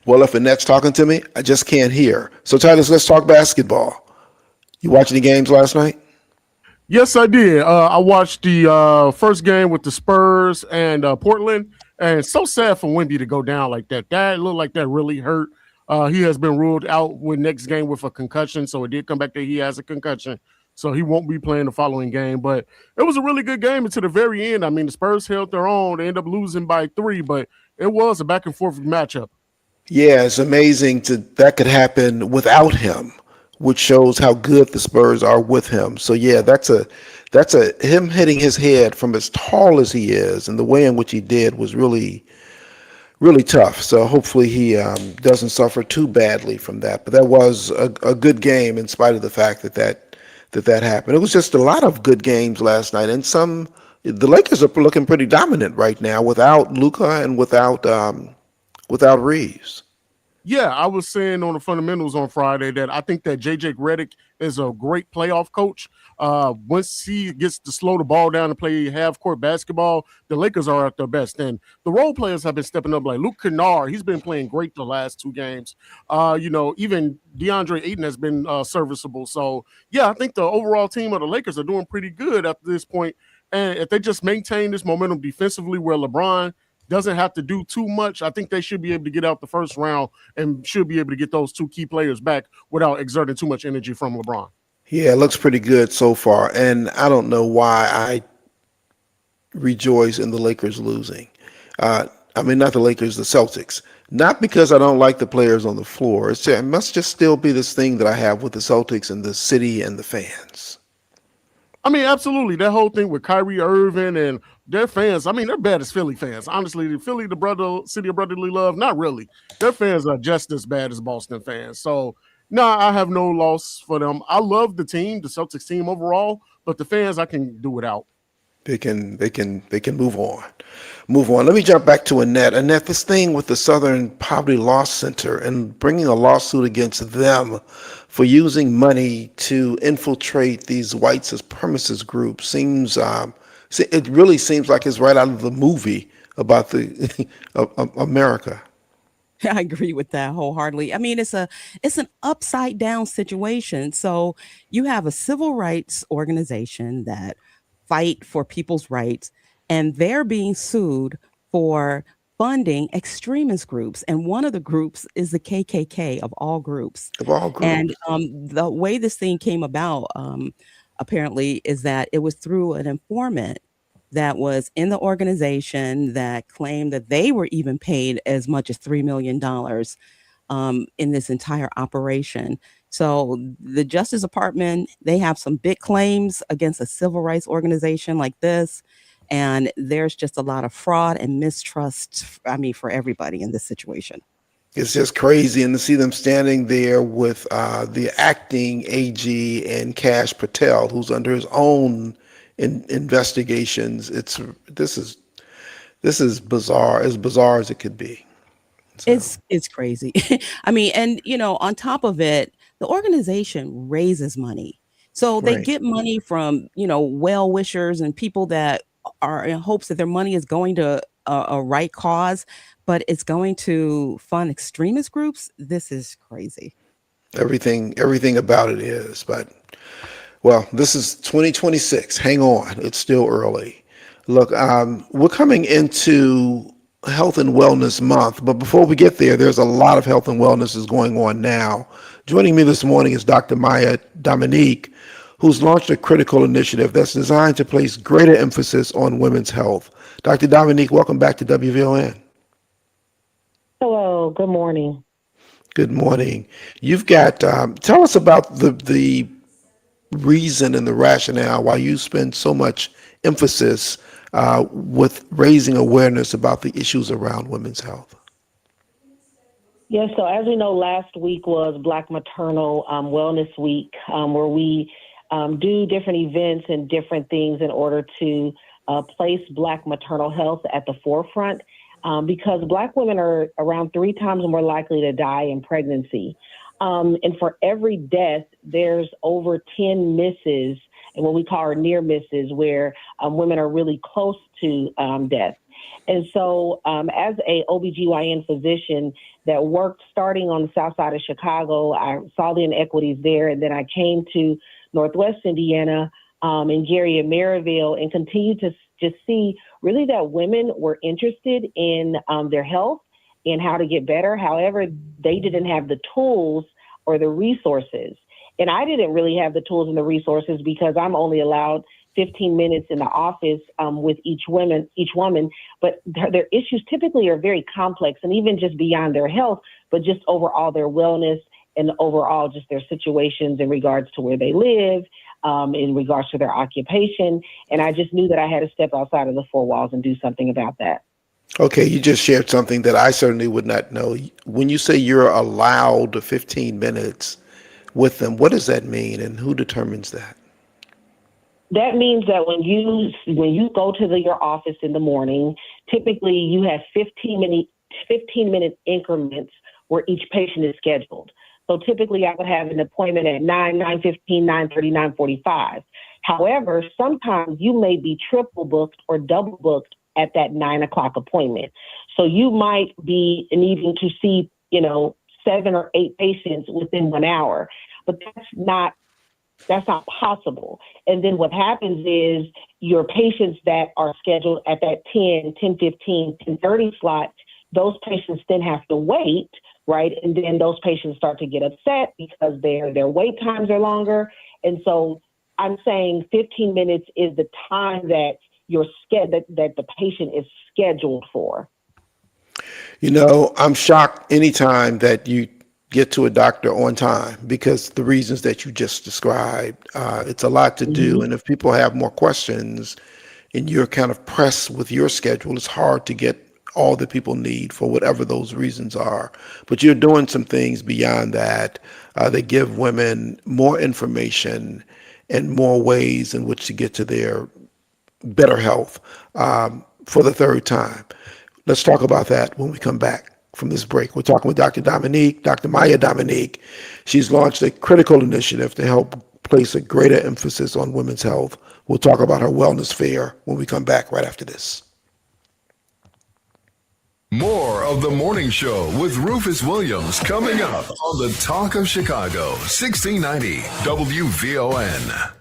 Well, if Annette's talking to me, I just can't hear. So, Titus, let's talk basketball. You watch any games last night? Yes, I did. I watched the first game with the Spurs and Portland, and it's so sad for Wemby to go down like that. That looked like that really hurt. He has been ruled out with next game with a concussion, so it did come back that he has a concussion, so he won't be playing the following game. But it was a really good game until the very end. I mean, the Spurs held their own. They ended up losing by 3, but it was a back and forth matchup. Yeah, it's amazing to that could happen without him, which shows how good the Spurs are with him. So yeah, that's a him hitting his head from as tall as he is, and the way in which he did was really tough. So hopefully he doesn't suffer too badly from that. But that was a good game in spite of the fact that happened. It was just a lot of good games last night, and some the Lakers are looking pretty dominant right now without Luca and without Reeves. Yeah, I was saying on the fundamentals on Friday that I think that JJ Redick is a great playoff coach. Once he gets to slow the ball down and play half court basketball, the Lakers are at their best. And the role players have been stepping up. Like Luke Kennard, he's been playing great the last 2 games. Even DeAndre Ayton has been serviceable. So yeah, I think the overall team of the Lakers are doing pretty good at this point. And if they just maintain this momentum defensively, where LeBron doesn't have to do too much, I think they should be able to get out the first round and should be able to get those 2 key players back without exerting too much energy from LeBron. Yeah, it looks pretty good so far, and I don't know why I rejoice in the Lakers losing. I mean, not the Lakers, the Celtics. Not because I don't like the players on the floor. It must just still be this thing that I have with the Celtics and the city and the fans. I mean, absolutely. That whole thing with Kyrie Irving and their fans, I mean, they're bad as Philly fans. Honestly, the Philly, the brother city of brotherly love, not really. Their fans are just as bad as Boston fans. So, no, I have no loss for them. I love the team, the Celtics team overall, but the fans I can do without. They can move on. Move on. Let me jump back to Annette. Annette, this thing with the Southern Poverty Law Center and bringing a lawsuit against them for using money to infiltrate these white supremacist groups seems it really seems like it's right out of the movie about the of America. I agree with that wholeheartedly. I mean, it's an upside down situation. So you have a civil rights organization that fight for people's rights, and they're being sued for funding extremist groups. And one of the groups is the KKK of all groups. Of all And groups. the way this thing came about, apparently, is that it was through an informant that was in the organization that claimed that they were even paid as much as $3 million in this entire operation. So the Justice Department, they have some big claims against a civil rights organization like this. And there's just a lot of fraud and mistrust, I mean, for everybody in this situation. It's just crazy, and to see them standing there with the acting AG and Cash Patel, who's under his own investigations. This is bizarre, as bizarre as it could be. So It's crazy. I mean, and on top of it, the organization raises money. So they right. get money from, well wishers and people that are in hopes that their money is going to a right cause, but it's going to fund extremist groups. This is crazy. Everything about it is, but well, this is 2026. Hang on, it's still early. Look, we're coming into Health and Wellness Month, but before we get there, there's a lot of health and wellness is going on now. Joining me this morning is Dr. Maya Dominique, who's launched a critical initiative that's designed to place greater emphasis on women's health. Dr. Dominique, welcome back to WVON. Hello, good morning. Good morning. You've got, tell us about the reason and the rationale why you spend so much emphasis with raising awareness about the issues around women's health. Yes, so as we know, last week was Black Maternal Wellness Week, where we do different events and different things in order to place Black maternal health at the forefront, because Black women are around 3 times more likely to die in pregnancy. And for every death, there's over 10 misses, and what we call our near misses, where women are really close to death. And so as a OBGYN physician that worked starting on the south side of Chicago, I saw the inequities there. And then I came to Northwest Indiana in Gary and Maryville and continued to just see really that women were interested in their health and how to get better. However, they didn't have the tools or the resources. And I didn't really have the tools and the resources because I'm only allowed 15 minutes in the office with each woman, but their issues typically are very complex and even just beyond their health, but just overall their wellness and overall just their situations in regards to where they live, in regards to their occupation. And I just knew that I had to step outside of the four walls and do something about that. Okay, you just shared something that I certainly would not know. When you say you're allowed 15 minutes with them, what does that mean and who determines that? That means that when you go to your office in the morning, typically you have 15-minute increments where each patient is scheduled. So typically I would have an appointment at 9, 9:15, 9:30, 9:45. However, sometimes you may be triple booked or double booked at that 9 o'clock appointment. So you might be needing to see, 7 or 8 patients within 1 hour, but that's not possible. And then what happens is your patients that are scheduled at that 10, 10:15, 10:30 slot, those patients then have to wait, right? And then those patients start to get upset because their wait times are longer. And so I'm saying 15 minutes is the time that that the patient is scheduled for. I'm shocked anytime that you get to a doctor on time because the reasons that you just described, it's a lot to do. And if people have more questions and you're kind of pressed with your schedule, it's hard to get all that people need for whatever those reasons are. But you're doing some things beyond that that give women more information and more ways in which to get to their better health for the third time. Let's talk about that when we come back from this break. We're talking with Dr. Dominique, Dr. Maya Dominique. She's launched a critical initiative to help place a greater emphasis on women's health. We'll talk about her wellness fair when we come back right after this. More of the morning show with Rufus Williams coming up on the Talk of Chicago, 1690 WVON.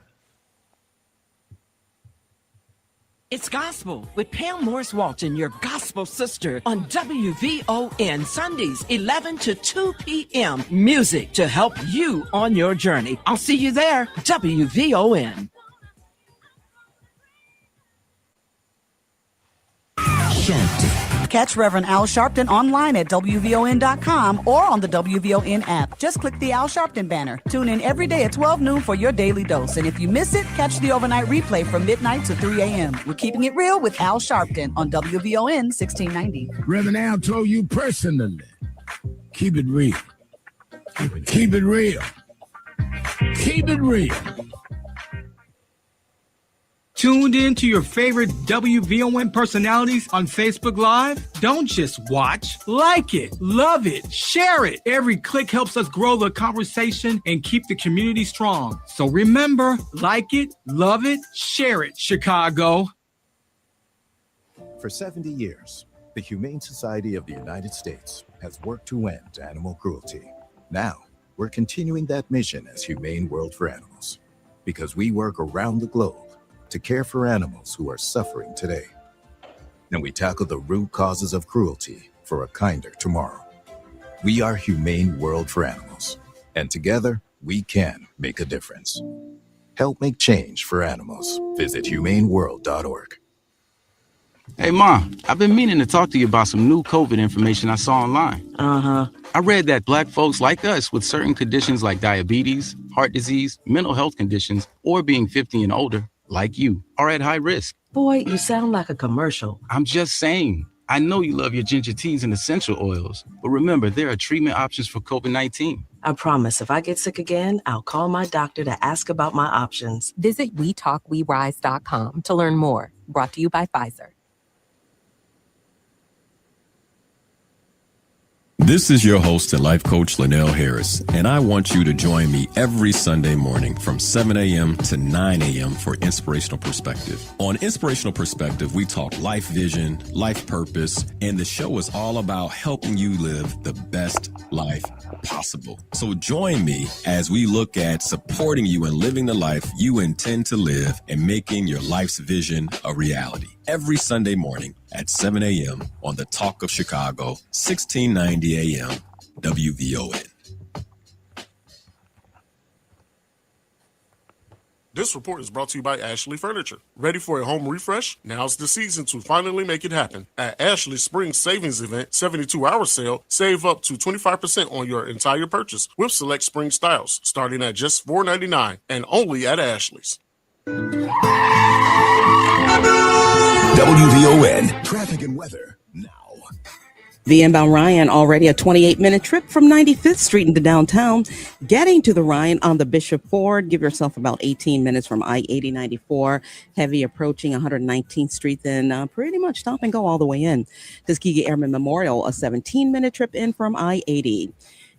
It's gospel with Pam Morris Walton, your gospel sister, on WVON Sundays, 11 to 2 p.m. Music to help you on your journey. I'll see you there. WVON. Catch Reverend Al Sharpton online at WVON.com or on the WVON app. Just click the Al Sharpton banner. Tune in every day at 12 noon for your daily dose. And if you miss it, catch the overnight replay from midnight to 3 a.m. We're keeping it real with Al Sharpton on WVON 1690. Reverend Al told you personally, keep it real. Keep it real. Keep it real. Tuned in to your favorite WVON personalities on Facebook Live? Don't just watch, like it, love it, share it. Every click helps us grow the conversation and keep the community strong. So remember, like it, love it, share it, Chicago. For 70 years, the Humane Society of the United States has worked to end animal cruelty. Now, we're continuing that mission as Humane World for Animals, because we work around the globe to care for animals who are suffering today. And we tackle the root causes of cruelty for a kinder tomorrow. We are Humane World for Animals, and together we can make a difference. Help make change for animals. Visit humaneworld.org. Hey, Mom, I've been meaning to talk to you about some new COVID information I saw online. I read that Black folks like us with certain conditions like diabetes, heart disease, mental health conditions, or being 50 and older, like you, are at high risk. Boy, you sound like a commercial. I'm just saying. I know you love your ginger teas and essential oils, but remember, there are treatment options for COVID-19. I promise if I get sick again, I'll call my doctor to ask about my options. Visit WeTalkWeRise.com to learn more. Brought to you by Pfizer. This is your host and life coach, Linnell Harris, and I want you to join me every Sunday morning from 7 a.m. to 9 a.m. for Inspirational Perspective. On Inspirational Perspective, we talk life vision, life purpose, and the show is all about helping you live the best life possible. So join me as we look at supporting you in living the life you intend to live and making your life's vision a reality. Every Sunday morning at 7 a.m. on the Talk of Chicago, 1690 a.m. WVON. This report is brought to you by Ashley Furniture. Ready for a home refresh? Now's the season to finally make it happen. At Ashley's Spring Savings Event 72-hour sale, save up to 25% on your entire purchase with select spring styles, starting at just $4.99 and only at Ashley's. WVON traffic and weather now. The inbound Ryan, already a 28-minute trip from 95th Street into downtown. Getting to the Ryan on the Bishop Ford, give yourself about 18 minutes from I-80-94. Heavy approaching 119th Street, then pretty much stop and go all the way in. Tuskegee Airmen Memorial, a 17-minute trip in from I-80.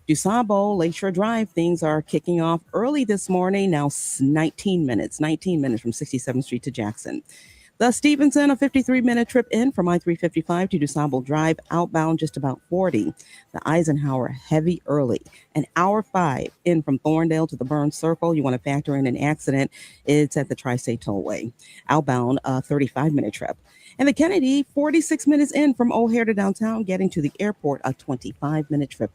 DuSable, Lakeshore Drive, things are kicking off early this morning. Now 19 minutes from 67th Street to Jackson. The Stevenson, a 53-minute trip in from I-355 to DuSable Drive, outbound just about 40. The Eisenhower, heavy early. An hour 5 in from Thorndale to the Burns Circle. You want to factor in an accident. It's at the Tri-State Tollway. Outbound, a 35-minute trip. And the Kennedy, 46 minutes in from O'Hare to downtown, getting to the airport, a 25-minute trip.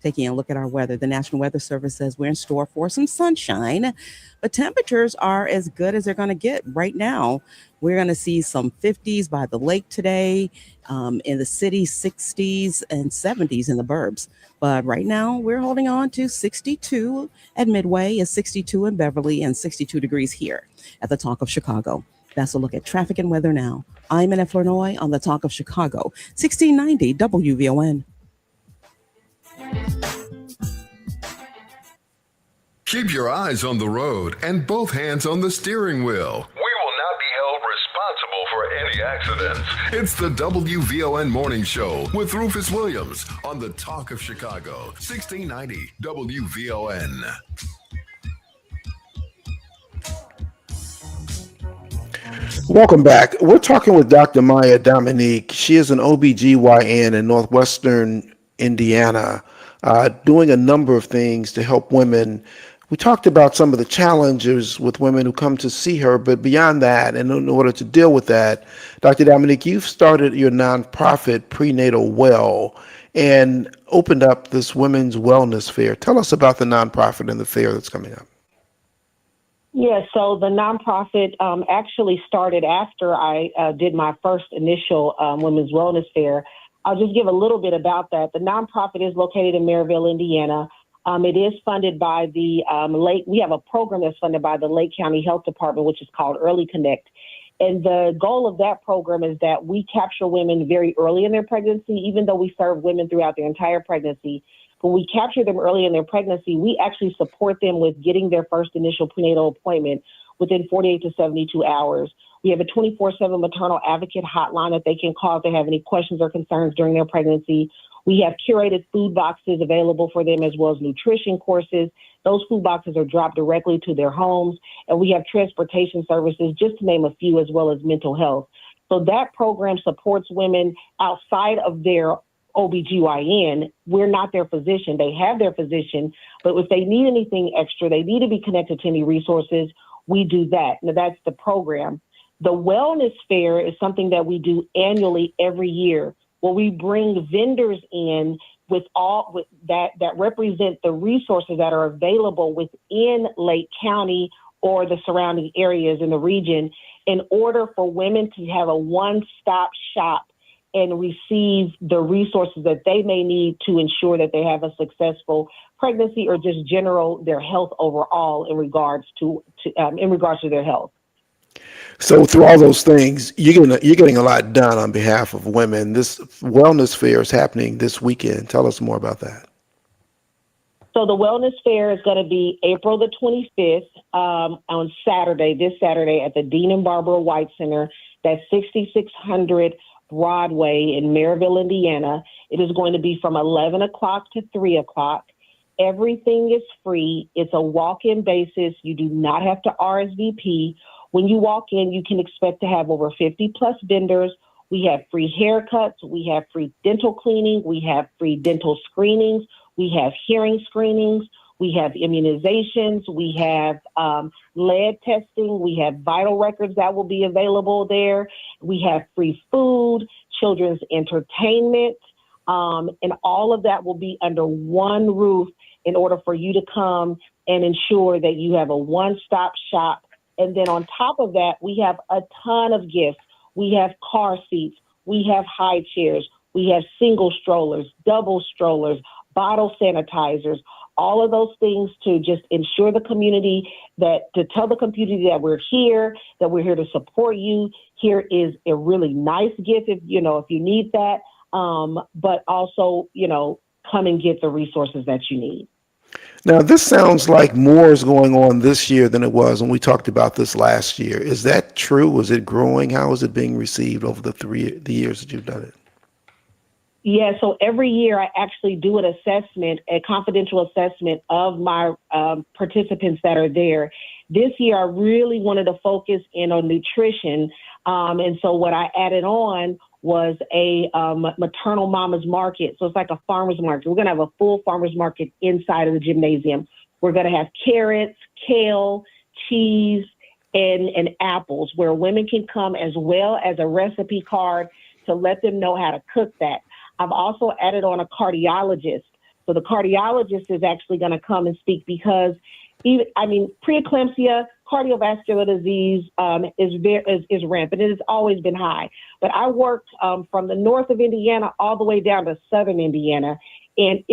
Taking a look at our weather, the National Weather Service says we're in store for some sunshine, but temperatures are as good as they're going to get right now. We're going to see some 50s by the lake today, in the city, 60s and 70s in the burbs. But right now we're holding on to 62 at Midway, and 62 in Beverly, and 62 degrees here at the Talk of Chicago. That's a look at traffic and weather now. I'm Annette Flournoy on the Talk of Chicago, 1690 WVON. Keep your eyes on the road and both hands on the steering wheel. We will not be held responsible for any accidents. It's the WVON Morning Show with Rufus Williams on the Talk of Chicago, 1690 WVON. Welcome back. We're talking with Dr. Maya Dominique. She is an OBGYN in Northwestern Indiana, doing a number of things to help women. We talked about some of the challenges with women who come to see her, but beyond that, and in order to deal with that, Dr. Dominique, you've started your nonprofit Prenatal Well and opened up this women's wellness fair. Tell us about the nonprofit and the fair that's coming up. Yeah, so the nonprofit actually started after I did my first initial women's wellness fair. I'll just give a little bit about that. The nonprofit is located in Maryville, Indiana. It is funded by the Lake. We have a program that's funded by the Lake County Health Department, which is called Early Connect. And the goal of that program is that we capture women very early in their pregnancy, even though we serve women throughout their entire pregnancy. When we capture them early in their pregnancy, we actually support them with getting their first initial prenatal appointment within 48 to 72 hours. We have a 24/7 maternal advocate hotline that they can call if they have any questions or concerns during their pregnancy. We have curated food boxes available for them, as well as nutrition courses. Those food boxes are dropped directly to their homes. And we have transportation services, just to name a few, as well as mental health. So that program supports women outside of their OBGYN. We're not their physician. They have their physician. But if they need anything extra, they need to be connected to any resources, we do that. Now, that's the program. The wellness fair is something that we do annually every year, where we bring vendors in with that represent the resources that are available within Lake County or the surrounding areas in the region, in order for women to have a one-stop shop and receive the resources that they may need to ensure that they have a successful pregnancy, or just general their health overall in regards to their health. So through all those things, you're getting a lot done on behalf of women. This wellness fair is happening this weekend. Tell us more about that. So the wellness fair is going to be April the 25th on this Saturday, at the Dean and Barbara White Center. That's 6600 Broadway in Maryville, Indiana. It is going to be from 11 o'clock to 3 o'clock. Everything is free. It's a walk-in basis. You do not have to RSVP. When you walk in, you can expect to have over 50 plus vendors. We have free haircuts. We have free dental cleaning. We have free dental screenings. We have hearing screenings. We have immunizations. We have lead testing. We have vital records that will be available there. We have free food, children's entertainment, and all of that will be under one roof in order for you to come and ensure that you have a one-stop shop. And then on top of that, we have a ton of gifts. We have car seats. We have high chairs. We have single strollers, double strollers, bottle sanitizers, all of those things to just ensure the community to tell the community that we're here to support you. Here is a really nice gift if you need that. But also, come and get the resources that you need. Now, this sounds like more is going on this year than it was when we talked about this last year. Is that true? Was it growing? How is it being received over the years that you've done it? Yeah, so every year I actually do an assessment, a confidential assessment of my participants that are there. This year I really wanted to focus in on nutrition. And so what I added on was a maternal mama's market. So it's like a farmer's market. We're going to have a full farmer's market inside of the gymnasium. We're going to have carrots, kale, cheese, and apples where women can come, as well as a recipe card to let them know how to cook that. I've also added on a cardiologist. So the cardiologist is actually going to come and speak because preeclampsia, cardiovascular disease is rampant. It has always been high. But I worked from the north of Indiana all the way down to southern Indiana, and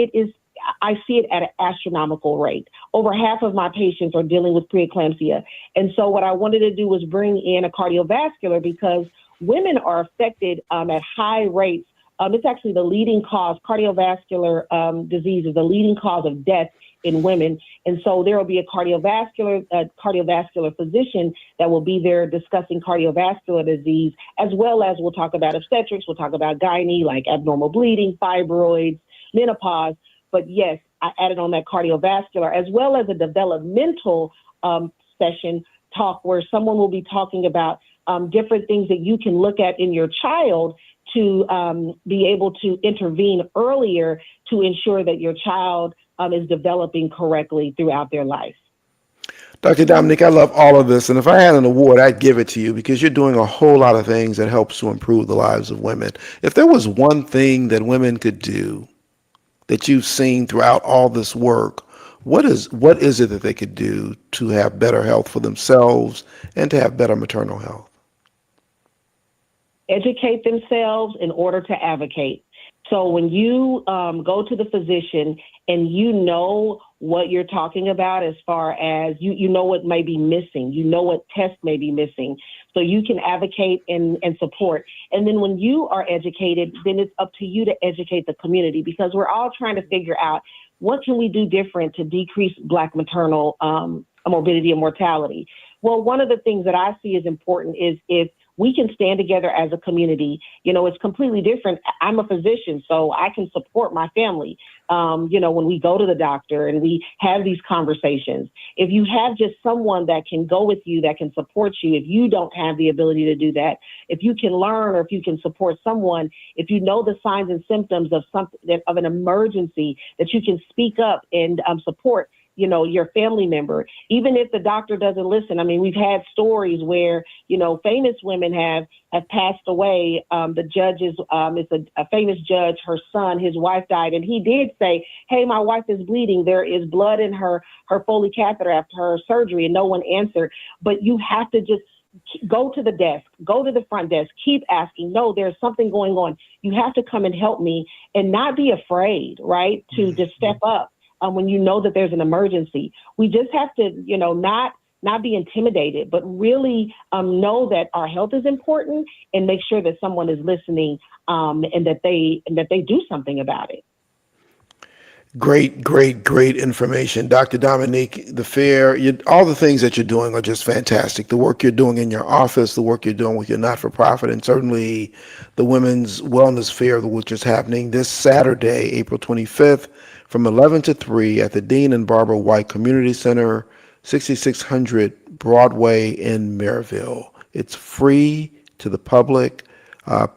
I see it at an astronomical rate. Over half of my patients are dealing with preeclampsia. And so what I wanted to do was bring in a cardiovascular because women are affected at high rates. It's actually the leading cause. Cardiovascular disease is the leading cause of death in women. And so there will be a cardiovascular physician that will be there discussing cardiovascular disease, as well as we'll talk about obstetrics, we'll talk about gynae, like abnormal bleeding, fibroids, menopause. But yes, I added on that cardiovascular, as well as a developmental session talk where someone will be talking about different things that you can look at in your child to be able to intervene earlier to ensure that your child is developing correctly throughout their life. Dr. Dominique, I love all of this. And if I had an award, I'd give it to you because you're doing a whole lot of things that helps to improve the lives of women. If there was one thing that women could do that you've seen throughout all this work, what is it that they could do to have better health for themselves and to have better maternal health? Educate themselves in order to advocate. So when you go to the physician and you know what you're talking about as far as you know what may be missing, you know what tests may be missing, so you can advocate and support. And then when you are educated, then it's up to you to educate the community because we're all trying to figure out what can we do different to decrease Black maternal morbidity and mortality. Well, one of the things that I see as important is if we can stand together as a community. It's completely different. I'm a physician, so I can support my family. When we go to the doctor and we have these conversations, if you have just someone that can go with you, that can support you, if you don't have the ability to do that, if you can learn or if you can support someone, if you know the signs and symptoms of of an emergency, that you can speak up and support your family member, even if the doctor doesn't listen. I mean, we've had stories where, famous women have passed away. The judges, it's a famous judge, her son, his wife died, and he did say, hey, my wife is bleeding. There is blood in her Foley catheter after her surgery, and no one answered. But you have to just go to the desk, go to the front desk, keep asking, no, there's something going on. You have to come and help me and not be afraid, right, to just step up. When you know that there's an emergency, we just have to, not be intimidated, but really know that our health is important and make sure that someone is listening and that they do something about it. Great, great, great information. Dr. Dominique, the fair, all the things that you're doing are just fantastic. The work you're doing in your office, the work you're doing with your not-for-profit, and certainly the Women's Wellness Fair, which is happening this Saturday, April 25th, from 11 to 3 at the Dean and Barbara White Community Center, 6600 Broadway in Maryville. It's free to the public.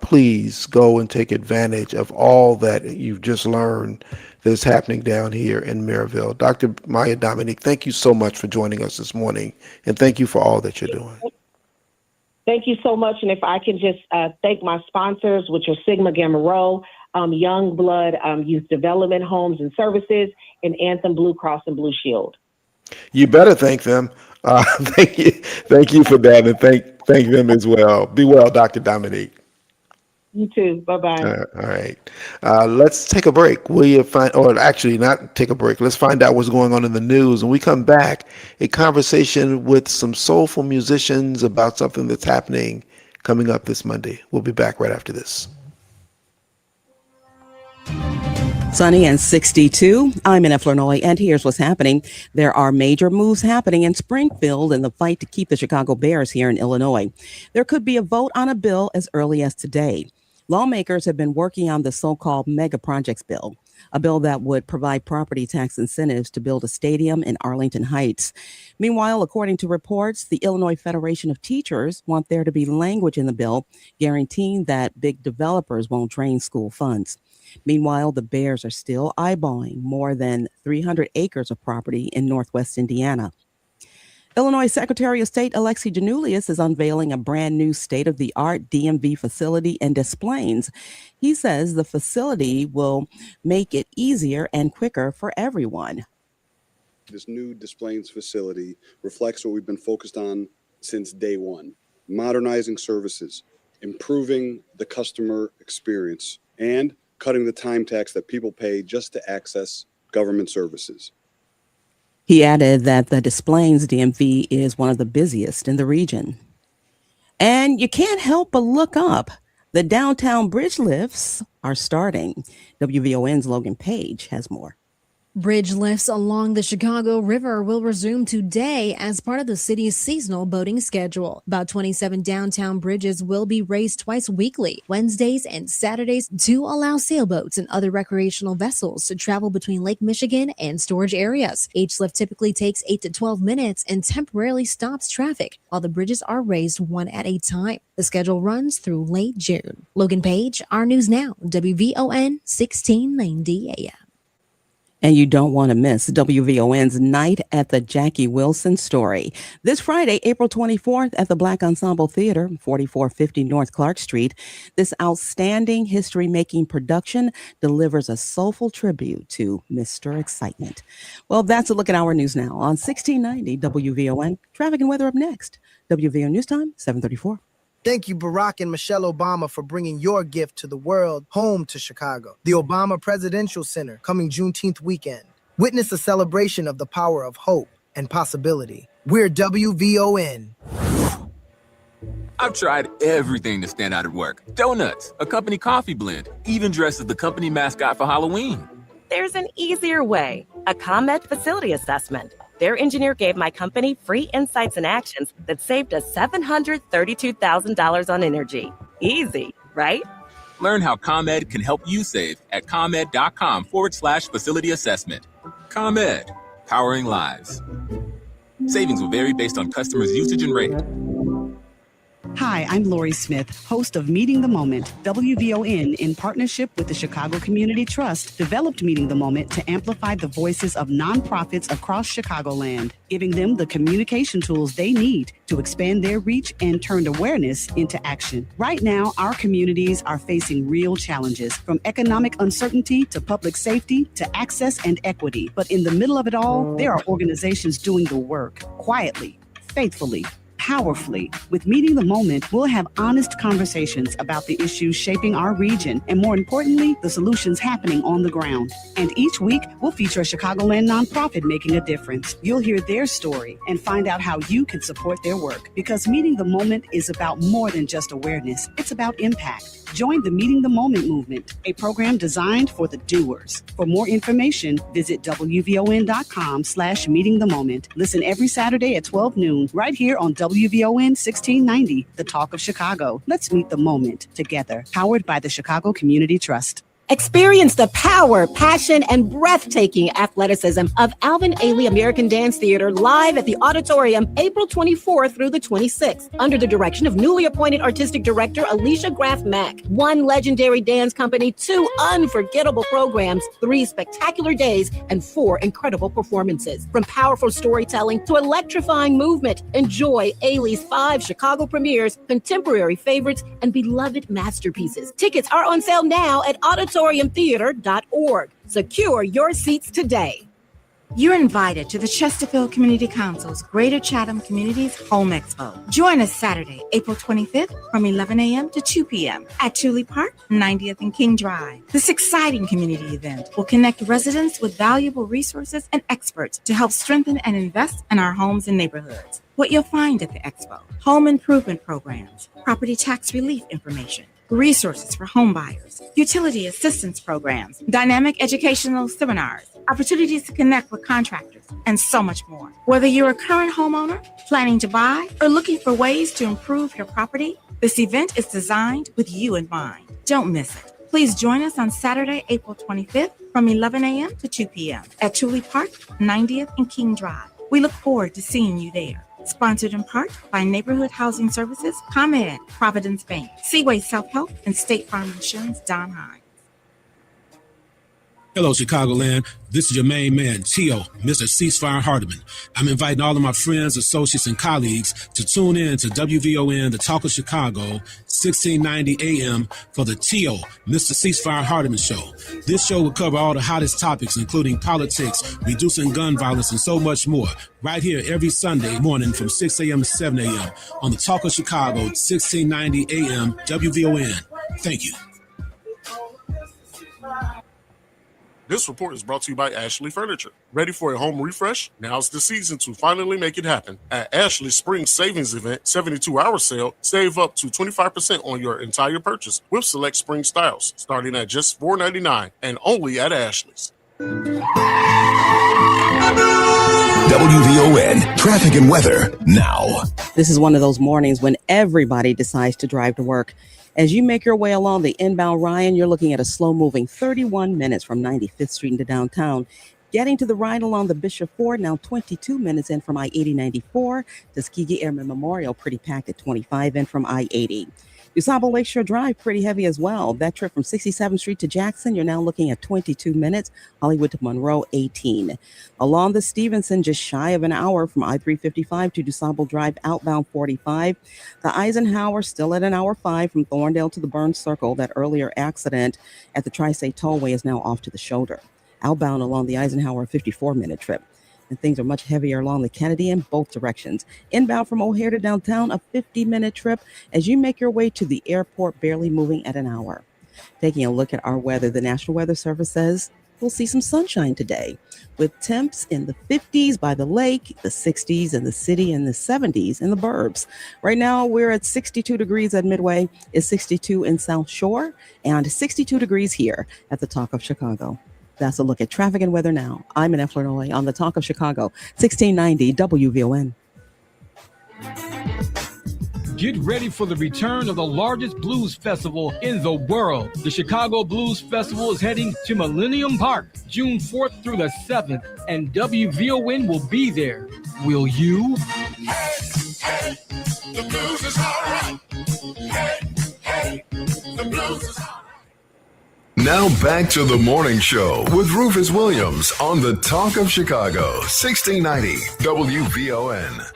Please go and take advantage of all that you've just learned that is happening down here in Maryville. Dr. Maya Dominique, thank you so much for joining us this morning, and thank you for all that you're doing. Thank you so much. And if I can just thank my sponsors, which are Sigma Gamma Rho, Young Blood Youth Development Homes and Services, and Anthem Blue Cross and Blue Shield. You better thank them. Thank you for that, and thank them as well. Be well, Dr. Dominique. You too. Bye-bye. All right. Let's take a break. Not take a break. Let's find out what's going on in the news. When we come back, a conversation with some soulful musicians about something that's happening coming up this Monday. We'll be back right after this. Sunny and 62. I'm in Flournoy, and here's what's happening. There are major moves happening in Springfield in the fight to keep the Chicago Bears here in Illinois. There could be a vote on a bill as early as today. Lawmakers have been working on the so-called mega projects bill, a bill that would provide property tax incentives to build a stadium in Arlington Heights. Meanwhile, according to reports, the Illinois Federation of Teachers want there to be language in the bill guaranteeing that big developers won't drain school funds. Meanwhile, the Bears are still eyeballing more than 300 acres of property in Northwest Indiana. Illinois Secretary of State Alexi Janulius is unveiling a brand new state-of-the-art DMV facility in Des Plaines. He says the facility will make it easier and quicker for everyone. This new Des Plaines facility reflects what we've been focused on since day one: modernizing services, improving the customer experience, and cutting the time tax that people pay just to access government services. He added that the Des Plaines DMV is one of the busiest in the region. And you can't help but look up. The downtown bridge lifts are starting. WVON's Logan Page has more. Bridge lifts along the Chicago River will resume today as part of the city's seasonal boating schedule. About 27 downtown bridges will be raised twice weekly, Wednesdays and Saturdays, to allow sailboats and other recreational vessels to travel between Lake Michigan and storage areas. Each lift typically takes 8 to 12 minutes and temporarily stops traffic while the bridges are raised one at a time. The schedule runs through late June. Logan Page, Our News Now, WVON 1690 AM. And you don't want to miss WVON's Night at the Jackie Wilson Story. This Friday, April 24th at the Black Ensemble Theater, 4450 North Clark Street. This outstanding history-making production delivers a soulful tribute to Mr. Excitement. Well, that's a look at Our News Now on 1690 WVON. Traffic and weather up next. WVON News Time, 7:34. Thank you, Barack and Michelle Obama, for bringing your gift to the world, home to Chicago. The Obama Presidential Center, coming Juneteenth weekend. Witness a celebration of the power of hope and possibility. We're WVON. I've tried everything to stand out at work. Donuts, a company coffee blend, even dressed as the company mascot for Halloween. There's an easier way, a ComEd facility assessment. Their engineer gave my company free insights and actions that saved us $732,000 on energy. Easy, right? Learn how ComEd can help you save at ComEd.com/facility assessment. ComEd, powering lives. Savings will vary based on customers' usage and rate. Hi, I'm Lori Smith, host of Meeting the Moment. WVON, in partnership with the Chicago Community Trust, developed Meeting the Moment to amplify the voices of nonprofits across Chicagoland, giving them the communication tools they need to expand their reach and turn awareness into action. Right now, our communities are facing real challenges, from economic uncertainty to public safety to access and equity. But in the middle of it all, there are organizations doing the work quietly, faithfully, powerfully. With Meeting the Moment, we'll have honest conversations about the issues shaping our region and, more importantly, the solutions happening on the ground. And each week, we'll feature a Chicagoland nonprofit making a difference. You'll hear their story and find out how you can support their work, because Meeting the Moment is about more than just awareness. It's about impact. Join the Meeting the Moment movement, a program designed for the doers. For more information, visit WVON.com/meetingthemoment. Listen every Saturday at 12 noon, right here on WVON 1690, The Talk of Chicago. Let's meet the moment together. Powered by the Chicago Community Trust. Experience the power, passion, and breathtaking athleticism of Alvin Ailey American Dance Theater live at the Auditorium April 24th through the 26th, under the direction of newly appointed artistic director Alicia Graff Mack. 1 legendary dance company, 2 unforgettable programs, 3 spectacular days, and 4 incredible performances. From powerful storytelling to electrifying movement, enjoy Ailey's 5 Chicago premieres, contemporary favorites, and beloved masterpieces. Tickets are on sale now at auditoriumtheater.org. Secure your seats today. You're invited to the Chesterfield Community Council's Greater Chatham Communities Home Expo. Join us Saturday, April 25th from 11 a.m. to 2 p.m. at Thule Park, 90th and King Drive. This exciting community event will connect residents with valuable resources and experts to help strengthen and invest in our homes and neighborhoods. What you'll find at the expo: home improvement programs, property tax relief information, resources for home buyers, utility assistance programs, dynamic educational seminars, opportunities to connect with contractors, and so much more. Whether you're a current homeowner, planning to buy, or looking for ways to improve your property, this event is designed with you in mind. Don't miss it. Please join us on Saturday, April 25th from 11 a.m. to 2 p.m. at Thule Park, 90th and King Drive. We look forward to seeing you there. Sponsored in part by Neighborhood Housing Services, ComEd, Providence Bank, Seaway Self-Help, and State Farm Insurance, Don Hines. Hello, Chicagoland. This is your main man, Tio, Mr. Ceasefire Hardiman. I'm inviting all of my friends, associates, and colleagues to tune in to WVON, The Talk of Chicago, 1690 AM for the Tio, Mr. Ceasefire Hardiman Show. This show will cover all the hottest topics, including politics, reducing gun violence, and so much more, right here every Sunday morning from 6 a.m. to 7 a.m. on The Talk of Chicago, 1690 AM, WVON. Thank you. This report is brought to you by Ashley Furniture. Ready for a home refresh? Now's the season to finally make it happen. At Ashley's Spring Savings Event 72-hour sale, save up to 25% on your entire purchase with select spring styles, starting at just $4.99 and only at Ashley's. WVON traffic and weather now. This is one of those mornings when everybody decides to drive to work. As you make your way along the inbound Ryan, you're looking at a slow-moving 31 minutes from 95th Street into downtown. Getting to the ride along the Bishop Ford, now 22 minutes in from I-80-94. Tuskegee Airmen Memorial, pretty packed at 25 in from I-80. DuSable Lakeshore Drive, pretty heavy as well. That trip from 67th Street to Jackson, you're now looking at 22 minutes. Hollywood to Monroe, 18. Along the Stevenson, just shy of an hour from I-355 to DuSable Drive, outbound 45. The Eisenhower, still at an hour 5 from Thorndale to the Burns Circle. That earlier accident at the Tri-State Tollway is now off to the shoulder. Outbound along the Eisenhower, 54-minute trip. And things are much heavier along the Kennedy in both directions. Inbound from O'Hare to downtown, a 50-minute trip as you make your way to the airport, barely moving at an hour. Taking a look at our weather, the National Weather Service says we'll see some sunshine today with temps in the 50s by the lake, the 60s in the city, and the 70s in the burbs. Right now, we're at 62 degrees at Midway, it's 62 in South Shore, and 62 degrees here at the Talk of Chicago. That's a look at traffic and weather now. I'm Annette Flournoy on the Talk of Chicago, 1690 WVON. Get ready for the return of the largest blues festival in the world. The Chicago Blues Festival is heading to Millennium Park, June 4th through the 7th, and WVON will be there. Will you? Hey, the blues is all right. Hey, the blues is all right. Now back to the morning show with Rufus Williams on the Talk of Chicago, 1690 WVON.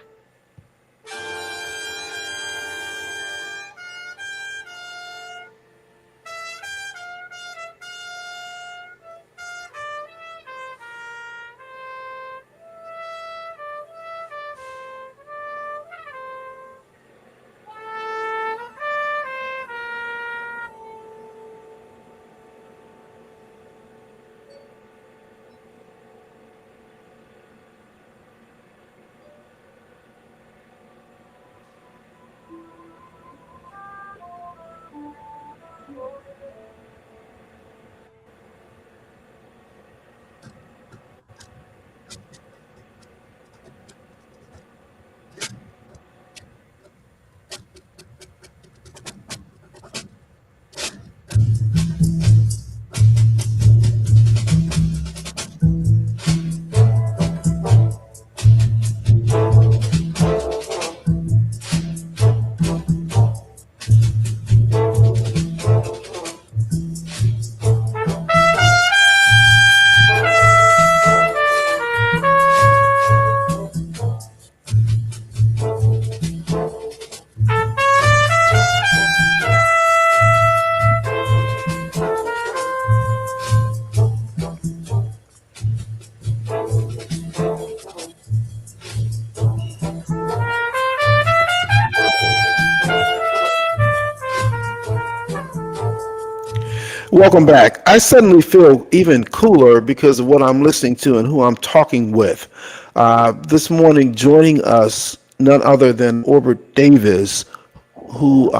Welcome back. I suddenly feel even cooler because of what I'm listening to and who I'm talking with. This morning, joining us, none other than Orbert Davis, who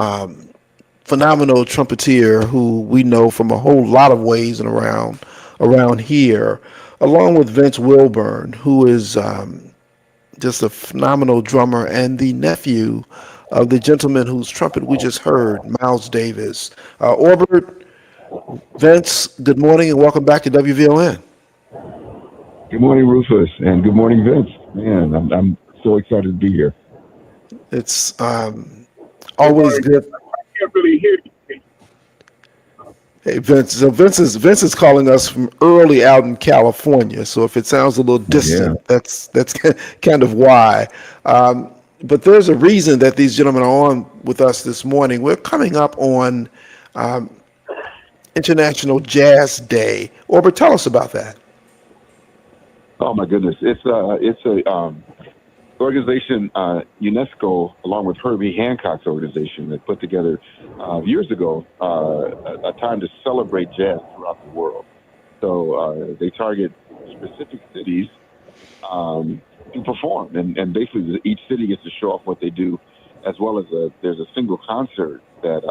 phenomenal trumpeter who we know from a whole lot of ways and around here, along with Vince Wilburn, who is just a phenomenal drummer and the nephew of the gentleman whose trumpet we just heard, Miles Davis. Orbert, Vince, good morning and welcome back to WVON. Good morning, Rufus, and good morning, Vince. Man, I'm so excited to be here. It's always good. I can't really hear you. Hey, Vince. So Vince is calling us from early out in California. So if it sounds a little distant, that's kind of why. But there's a reason that these gentlemen are on with us this morning. We're coming up on International Jazz Day. Orbit, tell us about that. Oh my goodness, it's a organization, UNESCO, along with Herbie Hancock's organization, that put together years ago a time to celebrate jazz throughout the world. So they target specific cities to perform, and basically each city gets to show off what they do, as well as there's a single concert that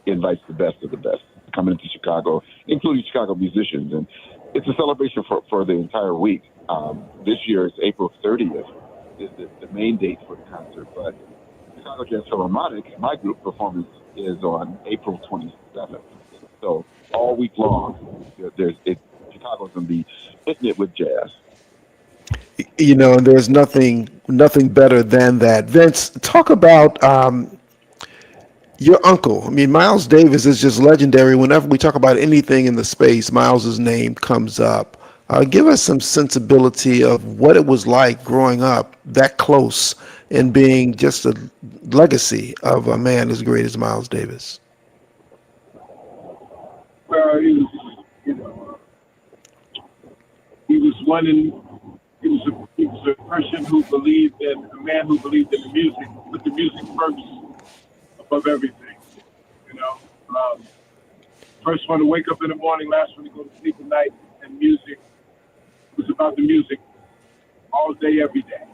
invites the best of the best coming into Chicago, including Chicago musicians. And it's a celebration for the entire week. This year is April 30th is the main date for the concert, but Chicago Jazz Philharmonic, my group performance, is on April 27th. So all week long, Chicago's going to be hitting it with jazz. You know, and there's nothing better than that. Vince, talk about your uncle. I mean, Miles Davis is just legendary. Whenever we talk about anything in the space, Miles's name comes up. Give us some sensibility of what it was like growing up that close and being just a legacy of a man as great as Miles Davis. Well, he was a person who believed in, a man who believed in the music, put the music first above everything. First one to wake up in the morning, last one to go to sleep at night, and music was about the music all day, every day.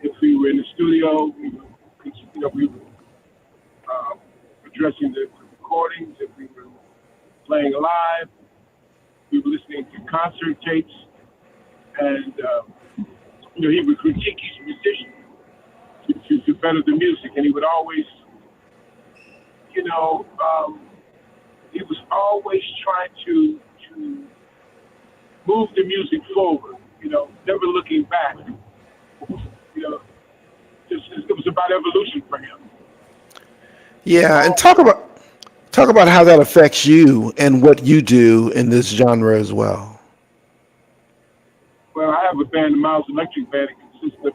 If we were in the studio, we were addressing the recordings. If we were playing live, we were listening to concert tapes, and he would critique each musician to better the music, and he would always, he was always trying to move the music forward, never looking back. It was about evolution for him. Yeah, and talk about how that affects you and what you do in this genre as well. Well, I have a band, the Miles Electric Band. It consists of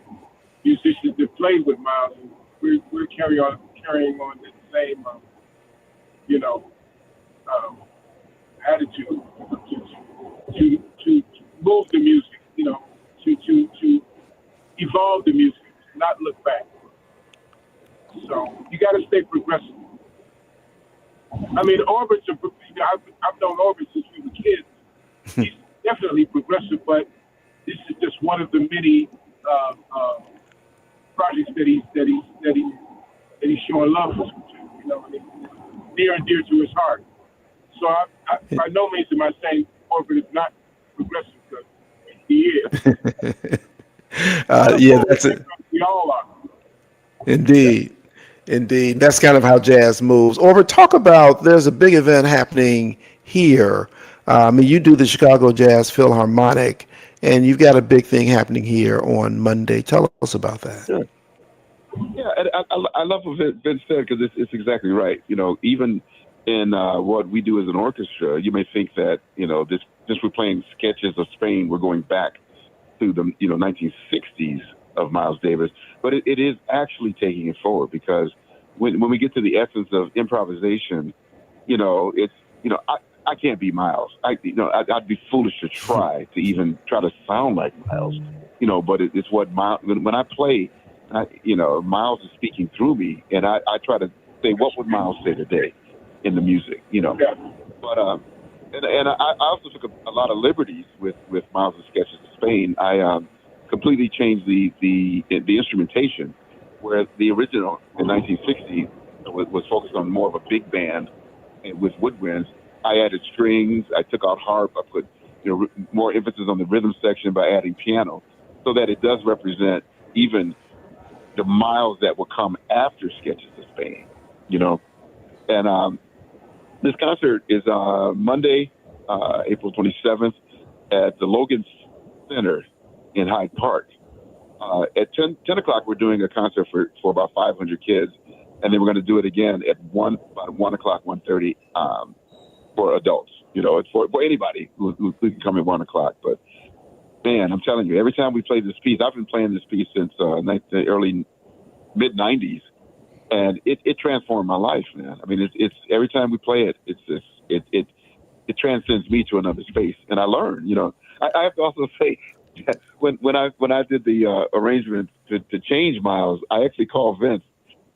musicians that played with Miles, and we're carrying on the same, attitude to move the music, to evolve the music, not look back. So you got to stay progressive. I mean, Orbert's I've known Orbert since we were kids. He's definitely progressive, but this is just one of the many projects that he's showing love for, near and dear to his heart. So I by no means am I saying Orbert is not progressive, because he is. Yeah, that's it. We all are. Indeed. That's kind of how jazz moves. Orbit, talk about, there's a big event happening here. You do the Chicago Jazz Philharmonic, and you've got a big thing happening here on Monday. Tell us about that. Sure. Yeah, I love what Vince said, because it's exactly right. Even in what we do as an orchestra, you may think that, just we're playing sketches of Spain, we're going back to the 1960s of Miles Davis, but it is actually taking it forward, because when we get to the essence of improvisation, I can't be Miles. I'd be foolish to try to sound like Miles, but it's what Miles, when I play, Miles is speaking through me, and I try to say, what would Miles say today in the music, you know? Yeah. But and I also took a lot of liberties with Miles' Sketches of Spain. I completely changed the instrumentation, where the original in 1960 was focused on more of a big band and with woodwinds. I added strings. I took out harp. I put more emphasis on the rhythm section by adding piano, so that it does represent even the Miles that will come after Sketches of Spain, you know. And this concert is Monday, April 27th at the Logan Center in Hyde Park. At 10 o'clock, we're doing a concert for about 500 kids, and then we're going to do it again at about 1 o'clock, 1:30 for adults. You know, it's for anybody who can come at 1 o'clock. But man, I'm telling you, every time we play this piece, I've been playing this piece since the early mid '90s, and it transformed my life, man. I mean, it's every time we play it, it transcends me to another space, and I learn. You know, I have to also say that when I did the arrangement to change Miles, I actually called Vince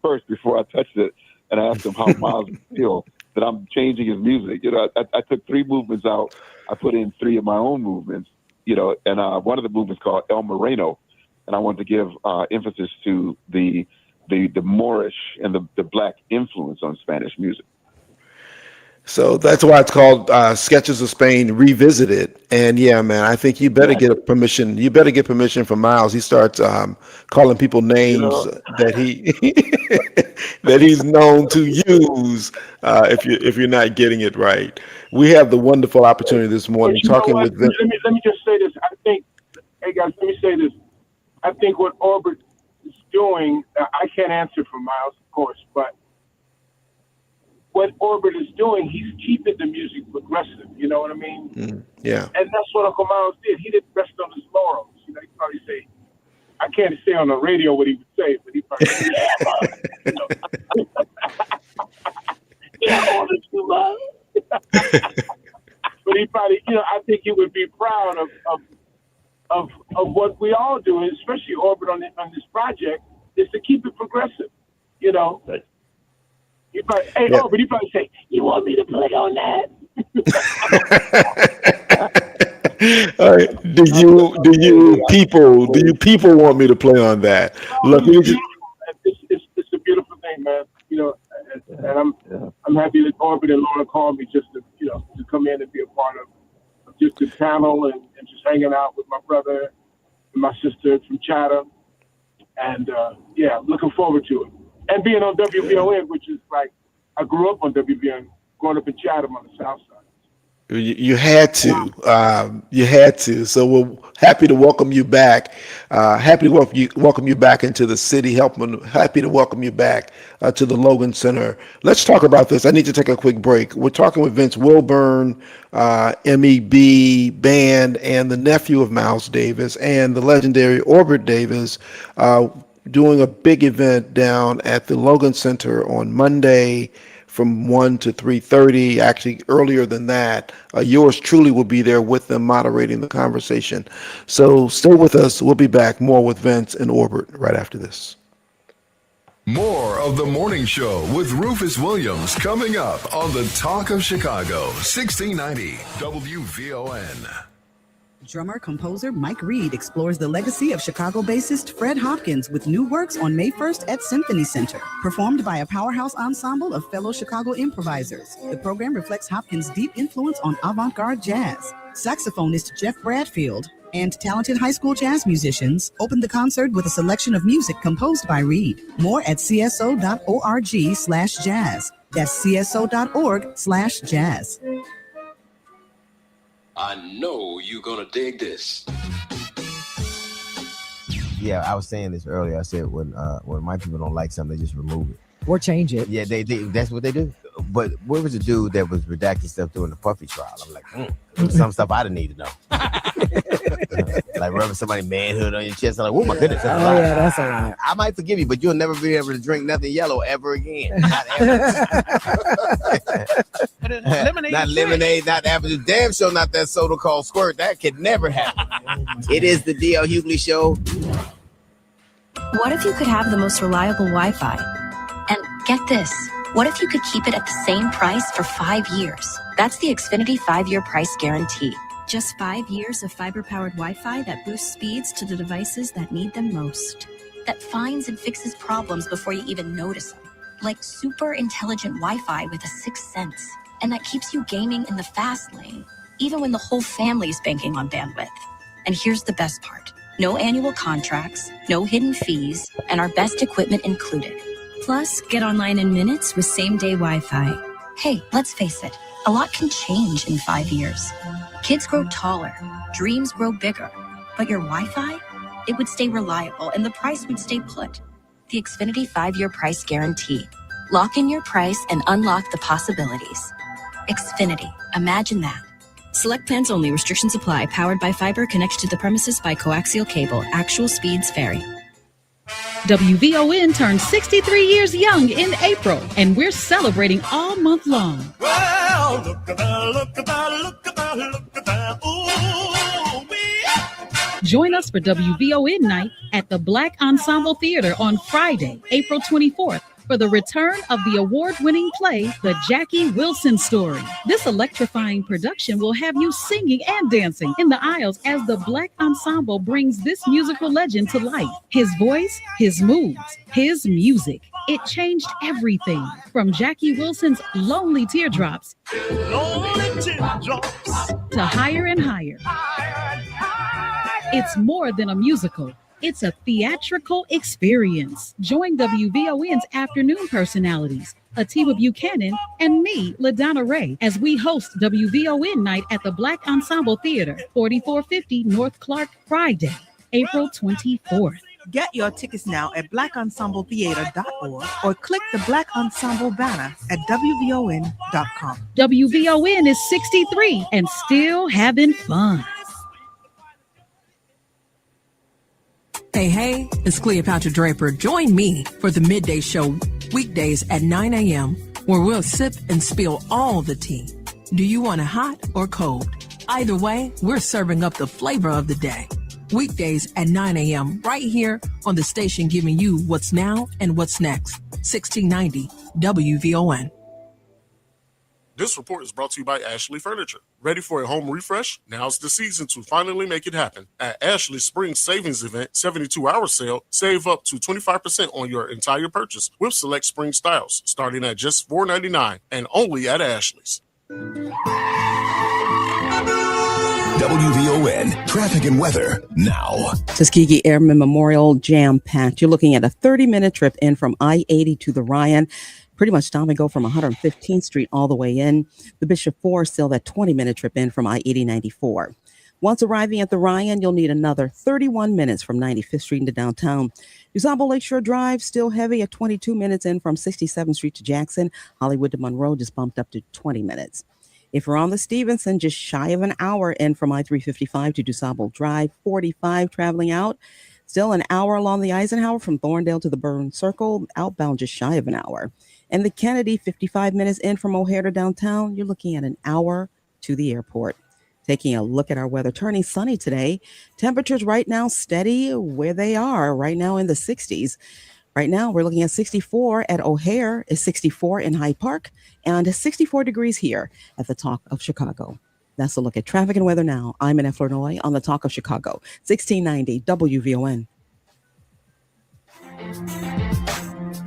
first before I touched it, and I asked him how Miles would feel that I'm changing his music. You know, I took 3 movements out. I put in 3 of my own movements, you know, and one of the movements called El Moreno, and I wanted to give emphasis to the Moorish and the black influence on Spanish music. So that's why it's called Sketches of Spain Revisited. And yeah, man, I think you better get permission. You better get permission from Miles. He starts calling people names that he that he's known to use if you're not getting it right. We have the wonderful opportunity this morning talking with them. Let me just say this. I think, hey guys, let me say this. I think what Orbert is doing, I can't answer for Miles, of course, but what Orbert is doing, he's keeping the music progressive. You know what I mean? Yeah. And that's what Uncle Miles did. He didn't rest on his laurels. You know, he'd probably say, I can't say on the radio what he would say, but he'd probably say, yeah, you know. Yeah, Orbert, too much. But he probably, you know, I think he would be proud of what we all do, and especially Orbit on this project, is to keep it progressive. You know, right. Probably, hey, Yeah. Orbit, he probably say, "You want me to play on that?" All right. Do you people want me to play on that? Look, it's a beautiful thing, man. You know, and I'm happy that Orbit and Laura called me just to come in and be a part of just the panel and just hanging out with my brother and my sister from Chatham, and looking forward to it. And being on WVON, which is like, I grew up on WVON, growing up in Chatham on the South Side. You had to. You had to. So we're happy to welcome you back. Happy to welcome you back into the city. Happy to welcome you back to the Logan Center. Let's talk about this. I need to take a quick break. We're talking with Vince Wilburn, MEB Band, and the nephew of Miles Davis, and the legendary Orbert Davis, doing a big event down at the Logan Center on Monday from 1 to 3:30, actually earlier than that. Yours truly will be there with them moderating the conversation. So stay with us. We'll be back more with Vince and Orbert right after this. More of the morning show with Rufus Williams coming up on the Talk of Chicago, 1690 WVON. Drummer-composer Mike Reed explores the legacy of Chicago bassist Fred Hopkins with new works on May 1st at Symphony Center, performed by a powerhouse ensemble of fellow Chicago improvisers. The program reflects Hopkins' deep influence on avant-garde jazz. Saxophonist Jeff Bradfield and talented high school jazz musicians opened the concert with a selection of music composed by Reed. More at cso.org/jazz. That's cso.org/jazz. I know you're gonna dig this. Yeah, I was saying this earlier. I said when my people don't like something, they just remove it or change it. Yeah, they that's what they do. But where was the dude that was redacting stuff during the Puffy trial? I'm like, some stuff I didn't need to know. Like rubbing somebody's manhood on your chest. I'm like, oh my goodness, that's a lot. Yeah, that's a lot. I might forgive you, but you'll never be able to drink nothing yellow ever again. Not ever. Lemonade, not lemonade, not apple juice. Damn sure not that soda called Squirt. That could never happen. It is the D.L. Hughley Show. What if you could have the most reliable Wi-Fi? And get this, What if you could keep it at the same price for 5 years? That's the Xfinity 5-year price guarantee. Just 5 years of fiber-powered Wi-Fi that boosts speeds to the devices that need them most. That finds and fixes problems before you even notice them. Like super intelligent Wi-Fi with a sixth sense. And that keeps you gaming in the fast lane, even when the whole family is banking on bandwidth. And here's the best part. No annual contracts, no hidden fees, and our best equipment included. Plus, get online in minutes with same-day Wi-Fi. Hey, let's face it, a lot can change in 5 years. Kids grow taller, dreams grow bigger, but your Wi-Fi, it would stay reliable and the price would stay put. The Xfinity 5-year price guarantee. Lock in your price and unlock the possibilities. Xfinity, imagine that. Select plans only. Restrictions apply. Powered by fiber. Connected to the premises by coaxial cable. Actual speeds vary. WVON turned 63 years young in April, and we're celebrating all month long. Well, look at that, look at that, look at that, look at that. Ooh, Join us for WVON Night at the Black Ensemble Theater on Friday, April 24th, for the return of the award-winning play, The Jackie Wilson Story. This electrifying production will have you singing and dancing in the aisles as the Black Ensemble brings this musical legend to life. His voice, his moves, his music. It changed everything from Jackie Wilson's Lonely Teardrops to Higher and Higher. It's more than a musical. It's a theatrical experience. Join WVON's afternoon personalities, Atiba Buchanan and me, LaDonna Ray, as we host WVON Night at the Black Ensemble Theater, 4450 North Clark, Friday, April 24th. Get your tickets now at blackensembletheater.org or click the Black Ensemble banner at WVON.com. WVON is 63 and still having fun. Hey, it's Cleopatra Draper. Join me for the Midday Show weekdays at 9 a.m. where we'll sip and spill all the tea. Do you want it hot or cold? Either way, we're serving up the flavor of the day. Weekdays at 9 a.m. right here on the station giving you what's now and what's next. 1690 WVON. This report is brought to you by Ashley Furniture. Ready for a home refresh? Now's the season to finally make it happen. At Ashley's Spring Savings Event 72-hour sale, save up to 25% on your entire purchase with select spring styles, starting at just $4.99 and only at Ashley's. WVON traffic and weather now. Tuskegee Airmen Memorial jam-packed. You're looking at a 30-minute trip in from I-80 to the Ryan. Pretty much stop and go from 115th Street all the way in. The Bishop 4 still that 20-minute trip in from I-80-94. Once arriving at the Ryan, you'll need another 31 minutes from 95th Street into downtown. USABO Lakeshore Drive still heavy at 22 minutes in from 67th Street to Jackson. Hollywood to Monroe just bumped up to 20 minutes. If you're on the Stevenson, just shy of an hour in from I-355 to DuSable Drive, 45 traveling out. Still an hour along the Eisenhower from Thorndale to the Burn Circle, outbound just shy of an hour. And the Kennedy, 55 minutes in from O'Hare to downtown, you're looking at an hour to the airport. Taking a look at our weather, turning sunny today. Temperatures right now steady where they are right now in the 60s. Right now, we're looking at 64 at O'Hare, is 64 in Hyde Park, and 64 degrees here at the Talk of Chicago. That's a look at traffic and weather now. I'm in Flournoy on the Talk of Chicago, 1690 WVON.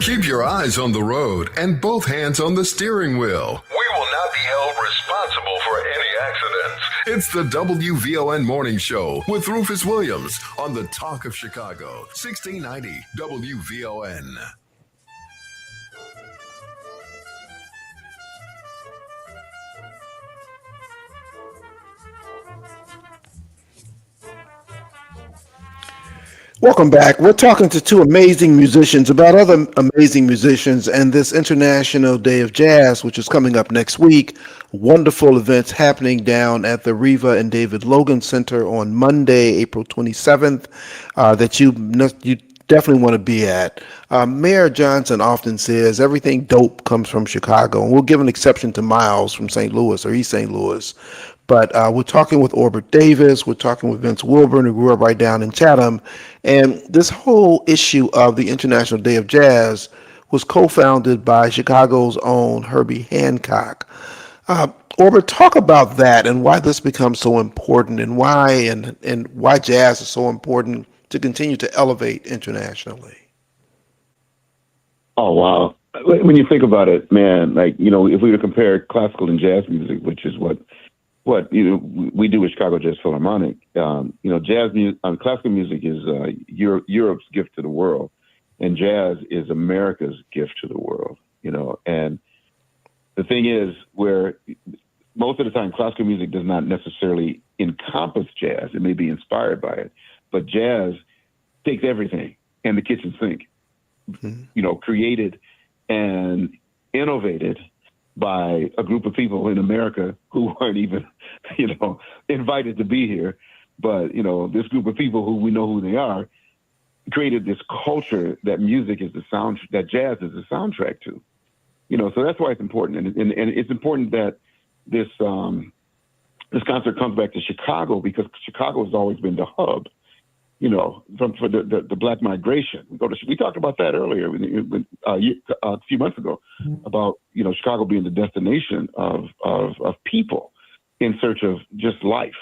Keep your eyes on the road and both hands on the steering wheel. We will not be held responsible for any accidents. It's the WVON Morning Show with Rufus Williams on the Talk of Chicago, 1690 WVON. Welcome back. We're talking to two amazing musicians about other amazing musicians and this International Day of Jazz, which is coming up next week. Wonderful events happening down at the Reva and David Logan Center on Monday, April 27th, that you definitely want to be at. Mayor Johnson often says everything dope comes from Chicago, and we'll give an exception to Miles from St. Louis or East St. Louis. But we're talking with Orbert Davis, we're talking with Vince Wilburn, who grew up right down in Chatham, and this whole issue of the International Day of Jazz was co-founded by Chicago's own Herbie Hancock. Orbit, talk about that and why this becomes so important, and why jazz is so important to continue to elevate internationally. Oh, wow. When you think about it, man, like, if we were to compare classical and jazz music, which is what we do with Chicago Jazz Philharmonic, jazz music, classical music is Europe's gift to the world, and jazz is America's gift to the world, and the thing is, where most of the time classical music does not necessarily encompass jazz, it may be inspired by it, but jazz takes everything and the kitchen sink, created and innovated by a group of people in America who weren't even, invited to be here. But, this group of people who we know who they are created this culture that music is that jazz is the soundtrack to, so that's why it's important. And it's important that this concert comes back to Chicago, because Chicago has always been the hub, for the Black migration. We talked about that earlier a few months ago about, Chicago being the destination of people in search of just life,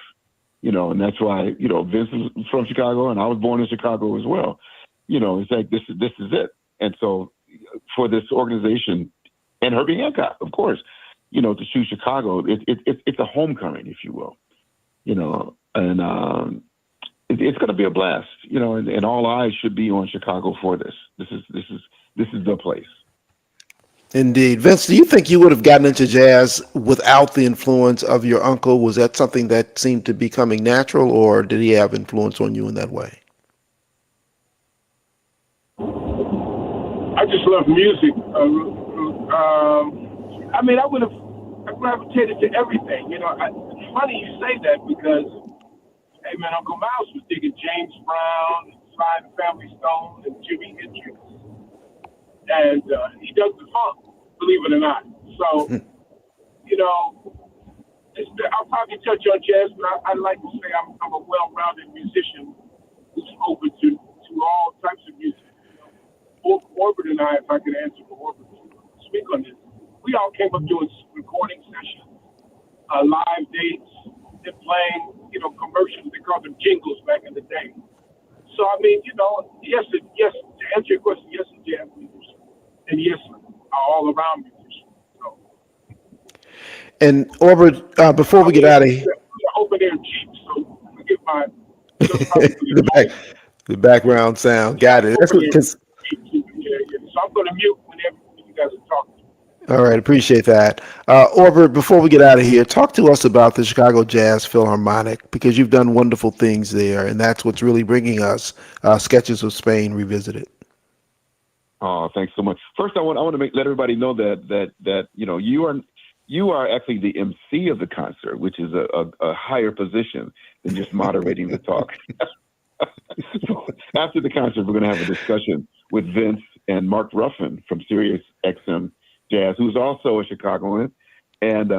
and that's why, Vince is from Chicago and I was born in Chicago as well. It's like, this is it. And so for this organization and Herbie Hancock, of course, to choose Chicago, it's a homecoming, if you will, and it's going to be a blast, and all eyes should be on Chicago for this. This is the place. Indeed. Vince, do you think you would have gotten into jazz without the influence of your uncle? Was that something that seemed to be coming natural, or did he have influence on you in that way? I just love music. I would have gravitated to everything. It's funny you say that, because, hey man, Uncle Miles was digging James Brown, Sly and Family Stone, and Jimi Hendrix, and he does the funk, believe it or not. So, I'll probably touch on jazz, but I like to say I'm a well-rounded musician who's open to all types of music. Orbit and I, if I could answer for Orbit, speak on this. We all came up doing recording sessions, live dates, and playing, commercials. They called them jingles back in the day. So, yes, to answer your question, yes, a jazz musician, and yes, all around musician. So. And Orbit, before we get out of here, open air Jeep, so forgive my the background sound. Got it. That's what, So I'm going to mute whenever you guys are talking. All right, appreciate that. Orbit, before we get out of here, talk to us about the Chicago Jazz Philharmonic, because you've done wonderful things there, and that's what's really bringing us Sketches of Spain Revisited. Oh, thanks so much. First, I want to let everybody know that you are actually the MC of the concert, which is a higher position than just moderating the talk. So after the concert, we're going to have a discussion with Vince and Mark Ruffin from Sirius XM Jazz, who's also a Chicagoan, and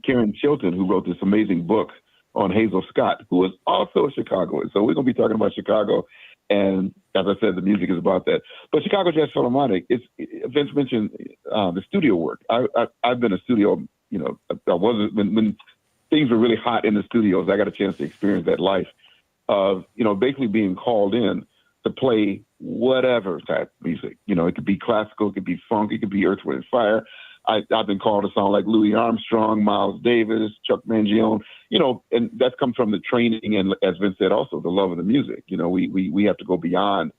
Karen Chilton, who wrote this amazing book on Hazel Scott, who is also a Chicagoan. So we're going to be talking about Chicago, and as I said, the music is about that. But Chicago Jazz Philharmonic, Vince mentioned the studio work. I've been a studio, I wasn't when things were really hot in the studios. I got a chance to experience that life of, basically being called in to play whatever type of music. It could be classical, it could be funk, it could be Earth, Wind, and Fire. I've been called to sound like Louis Armstrong, Miles Davis, Chuck Mangione, and that's come from the training and, as Vince said, also the love of the music. We have to go beyond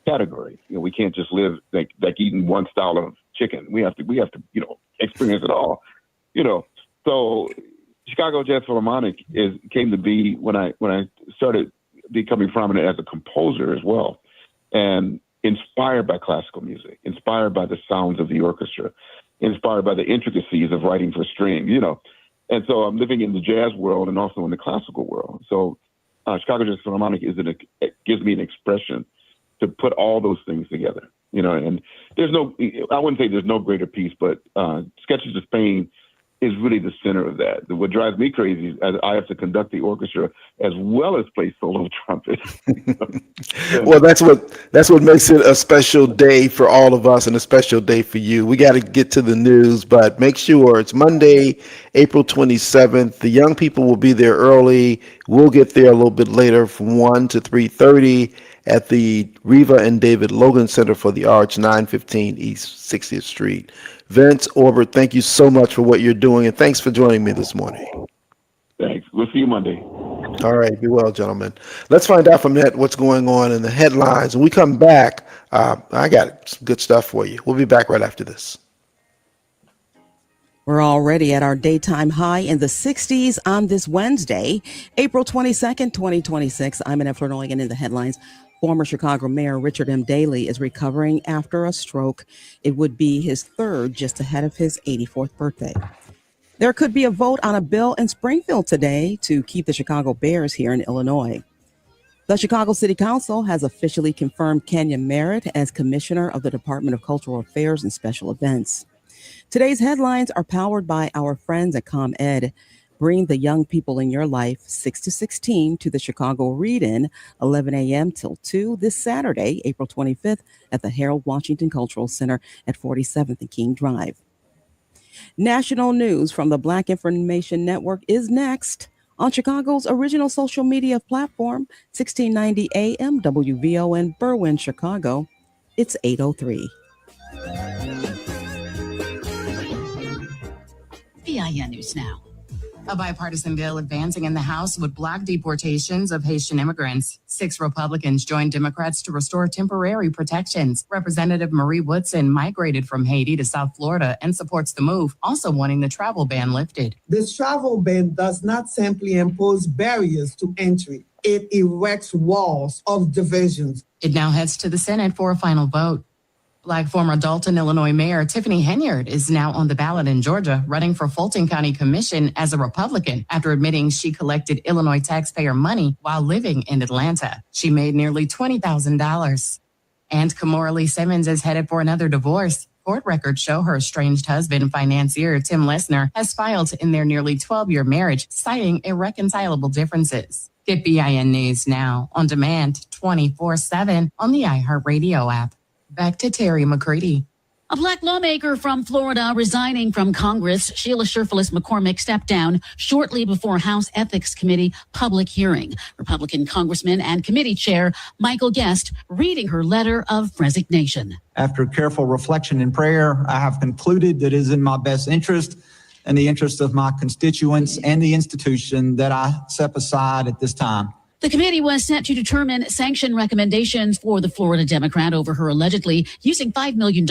categories. We can't just live like eating one style of chicken. We have to experience it all. So Chicago Jazz Philharmonic came to be when I started becoming prominent as a composer as well, and inspired by classical music, inspired by the sounds of the orchestra, inspired by the intricacies of writing for string, And so I'm living in the jazz world and also in the classical world. So Chicago Jazz Philharmonic gives me an expression to put all those things together, and I wouldn't say there's no greater piece, but Sketches of Spain is really the center of that. What drives me crazy is I have to conduct the orchestra as well as play solo trumpet. Well, that's what makes it a special day for all of us and a special day for you. We got to get to the news, but make sure it's Monday, April 27th. The young people will be there early. We'll get there a little bit later from 1 to 3:30 at the Reva and David Logan Center for the Arts, 915 East 60th Street. Vince, Orbert, thank you so much for what you're doing, and thanks for joining me this morning. Thanks. We'll see you Monday. All right. Be well, gentlemen. Let's find out from Net what's going on in the headlines. When we come back, I got some good stuff for you. We'll be back right after this. We're already at our daytime high in the 60s on this Wednesday, April 22nd, 2026. I'm Annette Flournoy, and in the headlines, former Chicago Mayor Richard M. Daley is recovering after a stroke. It would be his third, just ahead of his 84th birthday. There could be a vote on a bill in Springfield today to keep the Chicago Bears here in Illinois. The Chicago City Council has officially confirmed Kenya Merritt as Commissioner of the Department of Cultural Affairs and Special Events. Today's headlines are powered by our friends at ComEd. Bring the young people in your life, 6 to 16, to the Chicago Read-In, 11 a.m. till 2 this Saturday, April 25th, at the Harold Washington Cultural Center at 47th and King Drive. National news from the Black Information Network is next on Chicago's original social media platform, 1690 AM WVON Berwyn, Chicago. It's 8:03. BIN News Now. A bipartisan bill advancing in the House would block deportations of Haitian immigrants. 6 Republicans joined Democrats to restore temporary protections. Representative Marie Woodson migrated from Haiti to South Florida and supports the move, also wanting the travel ban lifted. This travel ban does not simply impose barriers to entry. It erects walls of divisions. It now heads to the Senate for a final vote. Black former Dalton, Illinois Mayor Tiffany Henyard is now on the ballot in Georgia, running for Fulton County Commission as a Republican after admitting she collected Illinois taxpayer money while living in Atlanta. She made nearly $20,000. And Kamora Lee Simmons is headed for another divorce. Court records show her estranged husband, financier Tim Lesner, has filed to end their nearly 12-year marriage, citing irreconcilable differences. Get BIN News Now on demand 24/7 on the iHeartRadio app. Back to Terry McCready. A Black lawmaker from Florida resigning from Congress, Sheila Sherfilis McCormick, stepped down shortly before House Ethics Committee public hearing. Republican Congressman and committee chair Michael Guest reading her letter of resignation. After careful reflection and prayer, I have concluded that it is in my best interest and the interest of my constituents and the institution that I step aside at this time. The committee was set to determine sanction recommendations for the Florida Democrat over her allegedly using $5 million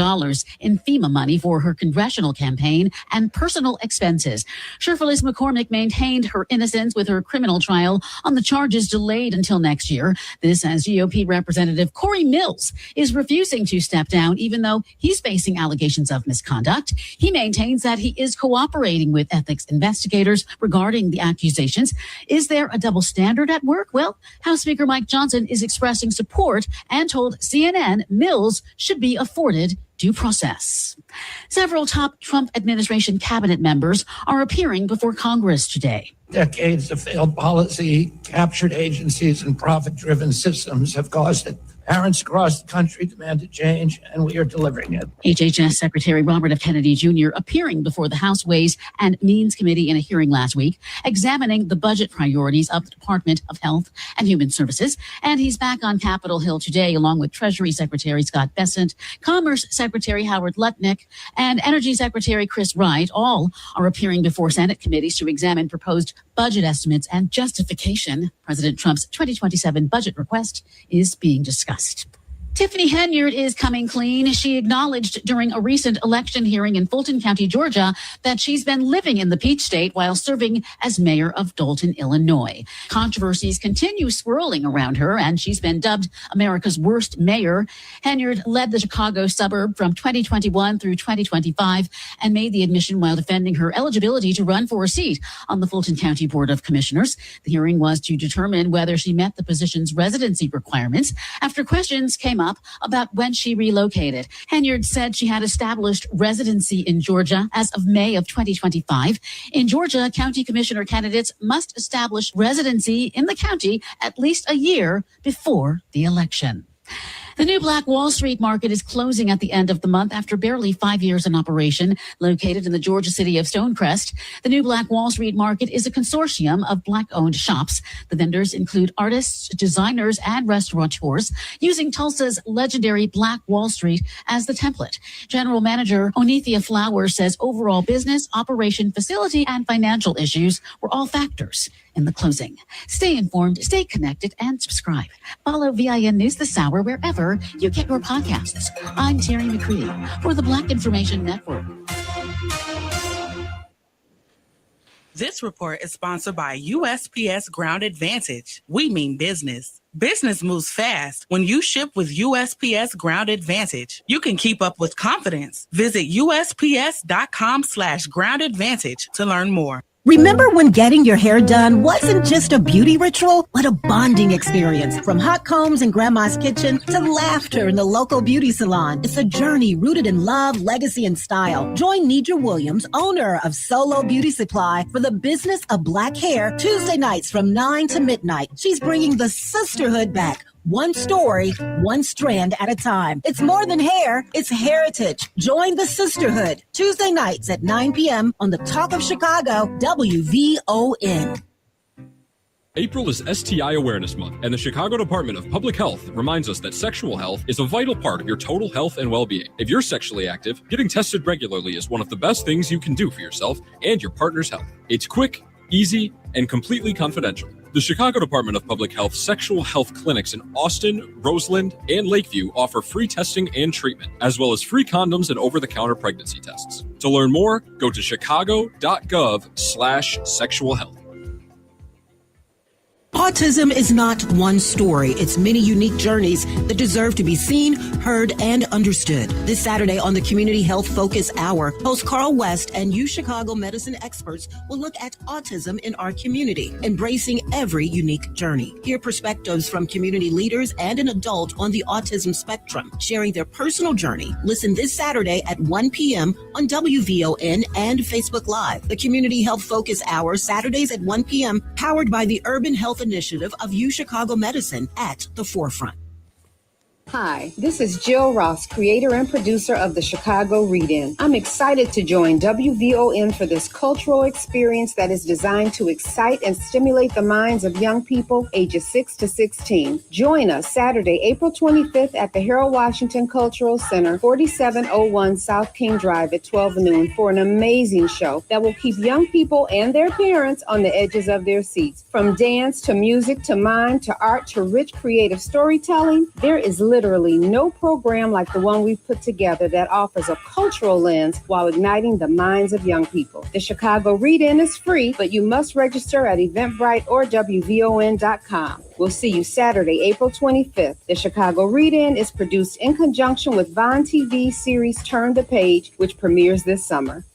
in FEMA money for her congressional campaign and personal expenses. Sherfilis McCormick maintained her innocence with her criminal trial on the charges delayed until next year. This as GOP Representative Corey Mills is refusing to step down, even though he's facing allegations of misconduct. He maintains that he is cooperating with ethics investigators regarding the accusations. Is there a double standard at work? Well, House Speaker Mike Johnson is expressing support and told CNN Mills should be afforded due process. Several top Trump administration cabinet members are appearing before Congress today. Decades of failed policy, captured agencies, and profit-driven systems have caused it. Parents across the country demanded change, and we are delivering it. HHS Secretary Robert F. Kennedy Jr. appearing before the House Ways and Means Committee in a hearing last week, examining the budget priorities of the Department of Health and Human Services. And he's back on Capitol Hill today, along with Treasury Secretary Scott Bessent, Commerce Secretary Howard Lutnick, and Energy Secretary Chris Wright. All are appearing before Senate committees to examine proposed budget estimates and justification. President Trump's 2027 budget request is being discussed. Tiffany Henyard is coming clean. She acknowledged during a recent election hearing in Fulton County, Georgia, that she's been living in the Peach State while serving as mayor of Dalton, Illinois. Controversies continue swirling around her, and she's been dubbed America's worst mayor. Henyard led the Chicago suburb from 2021 through 2025 and made the admission while defending her eligibility to run for a seat on the Fulton County Board of Commissioners. The hearing was to determine whether she met the position's residency requirements after questions came up up about when she relocated. Henyard said she had established residency in Georgia as of May of 2025. In Georgia, county commissioner candidates must establish residency in the county at least a year before the election. The new Black Wall Street Market is closing at the end of the month after barely 5 years in operation. Located in the Georgia city of Stonecrest, the new Black Wall Street Market is a consortium of Black-owned shops. The vendors include artists, designers, and restaurateurs, using Tulsa's legendary Black Wall Street as the template. General Manager Onethia Flowers says overall business, operation, facility, and financial issues were all factors in the closing. Stay informed, stay connected, and subscribe. Follow VIN News this hour wherever you get your podcasts. I'm Terry McCready for the Black Information Network. This report is sponsored by USPS Ground Advantage. We mean business. Business moves fast when you ship with USPS Ground Advantage. You can keep up with confidence. Visit USPS.com/Ground Advantage to learn more. Remember when getting your hair done wasn't just a beauty ritual, but a bonding experience? From hot combs in Grandma's kitchen to laughter in the local beauty salon, it's a journey rooted in love, legacy, and style. Join Nidra Williams, owner of Solo Beauty Supply, for the business of black hair Tuesday nights from 9 to midnight. She's bringing the sisterhood back. One story, one strand at a time. It's more than hair, it's heritage. Join the sisterhood Tuesday nights at 9 p.m. on the Talk of Chicago, WVON. April is STI Awareness Month, and the Chicago Department of Public Health reminds us that sexual health is a vital part of your total health and well-being. If you're sexually active, getting tested regularly is one of the best things you can do for yourself and your partner's health. It's quick, easy, and completely confidential. The Chicago Department of Public Health sexual health clinics in Austin, Roseland, and Lakeview offer free testing and treatment, as well as free condoms and over-the-counter pregnancy tests. To learn more, go to chicago.gov/sexual health. Autism is not one story. It's many unique journeys that deserve to be seen, heard, and understood. This Saturday on the Community Health Focus Hour, host Carl West and Chicago medicine experts will look at autism in our community, embracing every unique journey. Hear perspectives from community leaders and an adult on the autism spectrum, sharing their personal journey. Listen this Saturday at 1 p.m. on WVON and Facebook Live. The Community Health Focus Hour, Saturdays at 1 p.m., powered by the Urban Health Initiative of Chicago Medicine at the forefront. Hi, this is Jill Ross, creator and producer of the Chicago Read-In. I'm excited to join WVON for this cultural experience that is designed to excite and stimulate the minds of young people ages 6 to 16. Join us Saturday, April 25th at the Harold Washington Cultural Center, 4701 South King Drive at 12 noon for an amazing show that will keep young people and their parents on the edges of their seats. From dance to music to mime to art to rich creative storytelling, there is literally no program like the one we've put together that offers a cultural lens while igniting the minds of young people. The Chicago Read-In is free, but you must register at Eventbrite or WVON.com. We'll see you Saturday, April 25th. The Chicago Read-In is produced in conjunction with Vaughn TV series Turn the Page, which premieres this summer.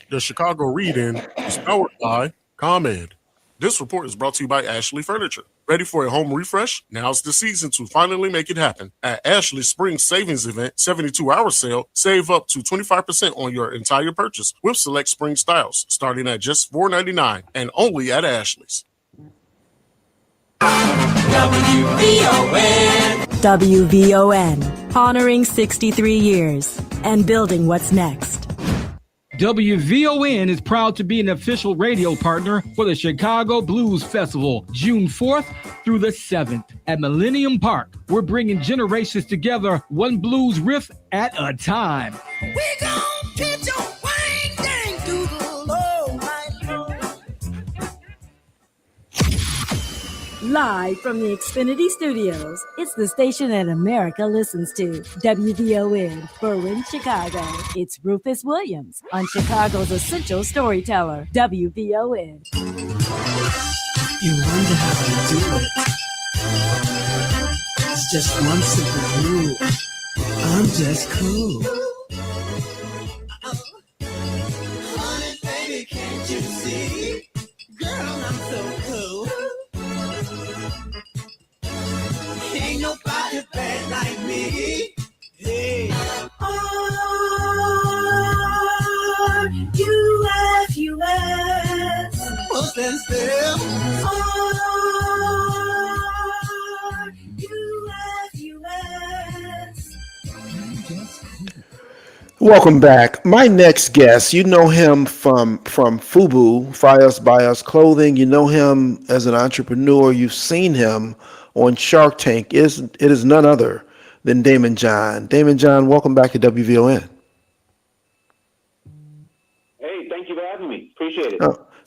The Chicago Read-In is powered by ComEd. This report is brought to you by Ashley Furniture. Ready for a home refresh? Now's the season to finally make it happen. At Ashley's Spring Savings Event 72-hour sale, save up to 25% on your entire purchase with select spring styles, starting at just $4.99 and only at Ashley's. WVON, honoring 63 years and building what's next. WVON is proud to be an official radio partner for the Chicago Blues Festival, June 4th through the 7th at Millennium Park. We're bringing generations together, one blues riff at a time. We gon' pitch your wang dang doodle low night long. Live from the Xfinity Studios, it's the station that America listens to. WVON, Berwyn, Chicago. It's Rufus Williams on Chicago's essential storyteller, WVON. You wonder how I do it. It's just one simple rule. I'm just cool. Honey, baby, can't you see? Girl, I'm so cool. Ain't nobody bad like me. stand still. Welcome back. My next guest, you know him from FUBU, Fly Us By Us Clothing. You know him as an entrepreneur. You've seen him on Shark Tank. It is none other than Daymond John. Daymond John, welcome back to WVON. Hey, thank you for having me. Appreciate it.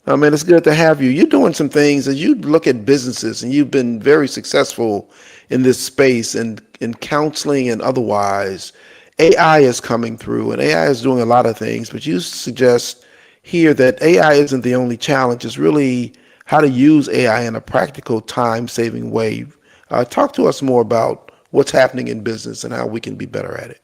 Oh, man, it's good to have you. You're doing some things as you look at businesses, and you've been very successful in this space and in counseling and otherwise. AI is coming through, and AI is doing a lot of things, but you suggest here that AI isn't the only challenge. It's really how to use AI in a practical, time-saving way. Talk to us more about what's happening in business and how we can be better at it.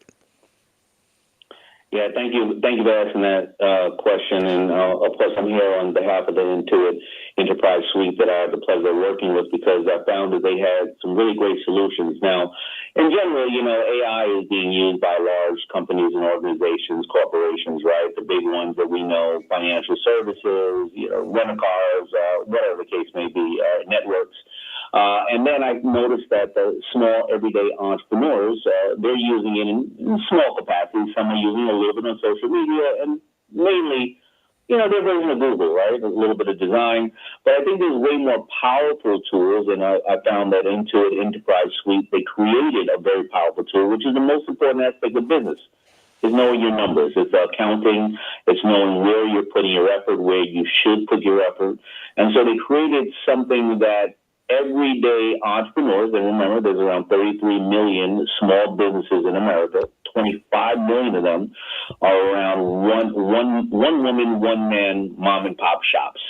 Yeah, thank you. Thank you for asking that question. And of course, I'm here on behalf of the Intuit Enterprise Suite that I have the pleasure of working with, because I found that they had some really great solutions. Now, in general, you know, AI is being used by large companies and organizations, corporations, right? The big ones that we know, financial services, you know, rental-cars, whatever the case may be, networks. And then I noticed that the small, everyday entrepreneurs, they're using it in small capacity. Some are using it a little bit on social media, and mainly, you know, their version of Google, right? A little bit of design. But I think there's way more powerful tools, and I found that Intuit Enterprise Suite, they created a very powerful tool, which is the most important aspect of business, is knowing your numbers. It's accounting. It's knowing where you're putting your effort, where you should put your effort. And so they created something that everyday entrepreneurs, and remember, there's around 33 million small businesses in America. 25 million of them are around one woman, one man mom and pop shops.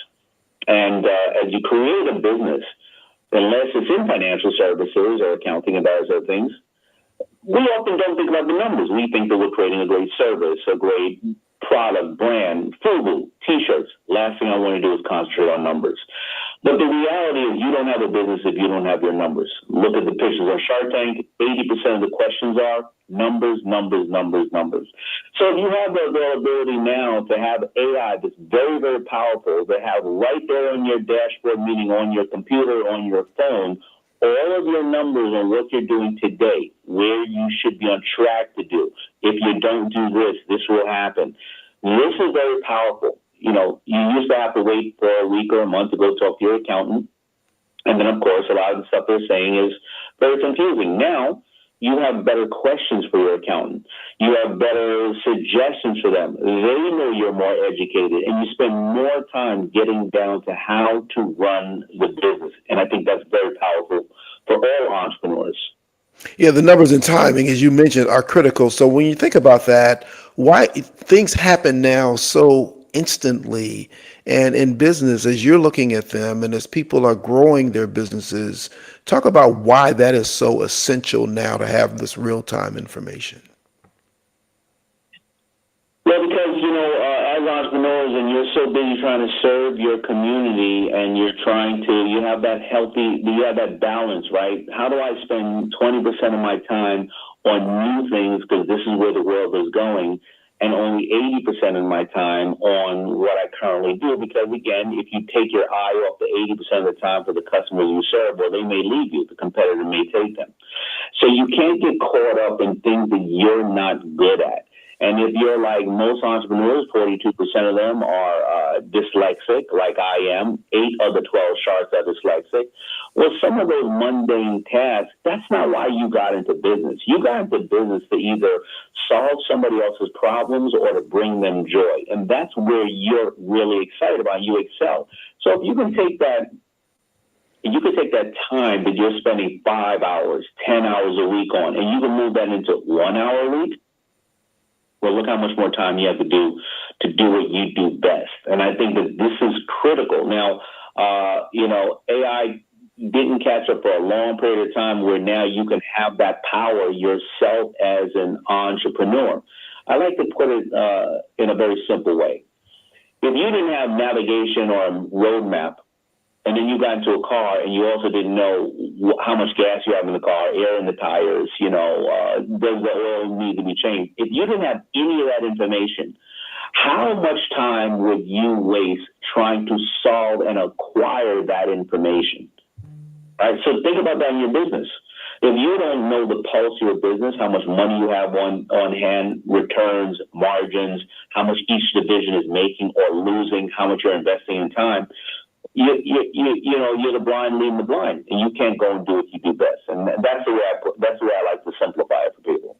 And as you create a business, unless it's in financial services or accounting and various other things, we often don't think about the numbers. We think that we're creating a great service, a great product, brand, FUBU, T-shirts. Last thing I want to do is concentrate on numbers. But the reality is you don't have a business if you don't have your numbers. Look at the pictures on Shark Tank. 80% of the questions are numbers, numbers, numbers, numbers. So if you have the availability now to have AI that's very, very powerful, to have right there on your dashboard, meaning on your computer, on your phone, all of your numbers on what you're doing today, where you should be on track to do. If you don't do this, this will happen. This is very powerful. You know, you used to have to wait for a week or a month to go talk to your accountant. And then, of course, a lot of the stuff they're saying is very confusing. Now, you have better questions for your accountant. You have better suggestions for them. They know you're more educated, and you spend more time getting down to how to run the business. And I think that's very powerful for all entrepreneurs. Yeah, the numbers and timing, as you mentioned, are critical. So when you think about that, why things happen now so instantly, and in business, as you're looking at them and as people are growing their businesses, talk about why that is so essential now to have this real-time information. Well, because, you know, as entrepreneurs, and you're so busy trying to serve your community, and you have that balance, right? How do I spend 20% of my time on new things, because this is where the world is going, and only 80% of my time on what I currently do? Because, again, if you take your eye off the 80% of the time for the customers you serve, well, they may leave you. The competitor may take them. So you can't get caught up in things that you're not good at. And if you're like most entrepreneurs, 42% of them are dyslexic, like I am. 8 of the 12 sharks are dyslexic. Well, some of those mundane tasks, that's not why you got into business. You got into business to either solve somebody else's problems or to bring them joy. And that's where you're really excited about. You excel. So if you can take that, time that you're spending 5 hours, 10 hours a week on, and you can move that into 1 hour a week, well, look how much more time you have to do what you do best. And I think that this is critical. Now, you know, AI didn't catch up for a long period of time where now you can have that power yourself as an entrepreneur. I like to put it in a very simple way. If you didn't have navigation or a roadmap, and then you got into a car and you also didn't know how much gas you have in the car, air in the tires, you know, does the oil need to be changed? If you didn't have any of that information, How much time would you waste trying to solve and acquire that information? Right? So think about that in your business. If you don't know the pulse of your business, how much money you have on hand, returns, margins, how much each division is making or losing, how much you're investing in time, you're the blind leading the blind, and you can't go and do what you do best. And that's the way I like to simplify it for people.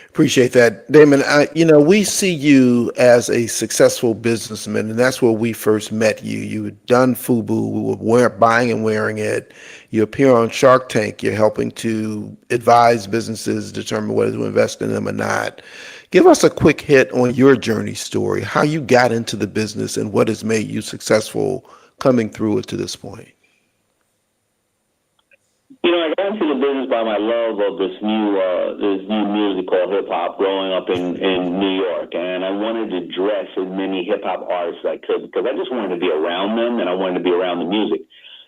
Appreciate that, Daymond. We see you as a successful businessman, and that's where we first met you. You had done FUBU, we were buying and wearing it. You appear on Shark Tank. You're helping to advise businesses determine whether to invest in them or not. Give us a quick hit on your journey story, how you got into the business and what has made you successful coming through it to this point. I got into the business by my love of this new music called hip hop. Growing up in New York, and I wanted to dress as many hip hop artists as I could because I just wanted to be around them, and I wanted to be around the music.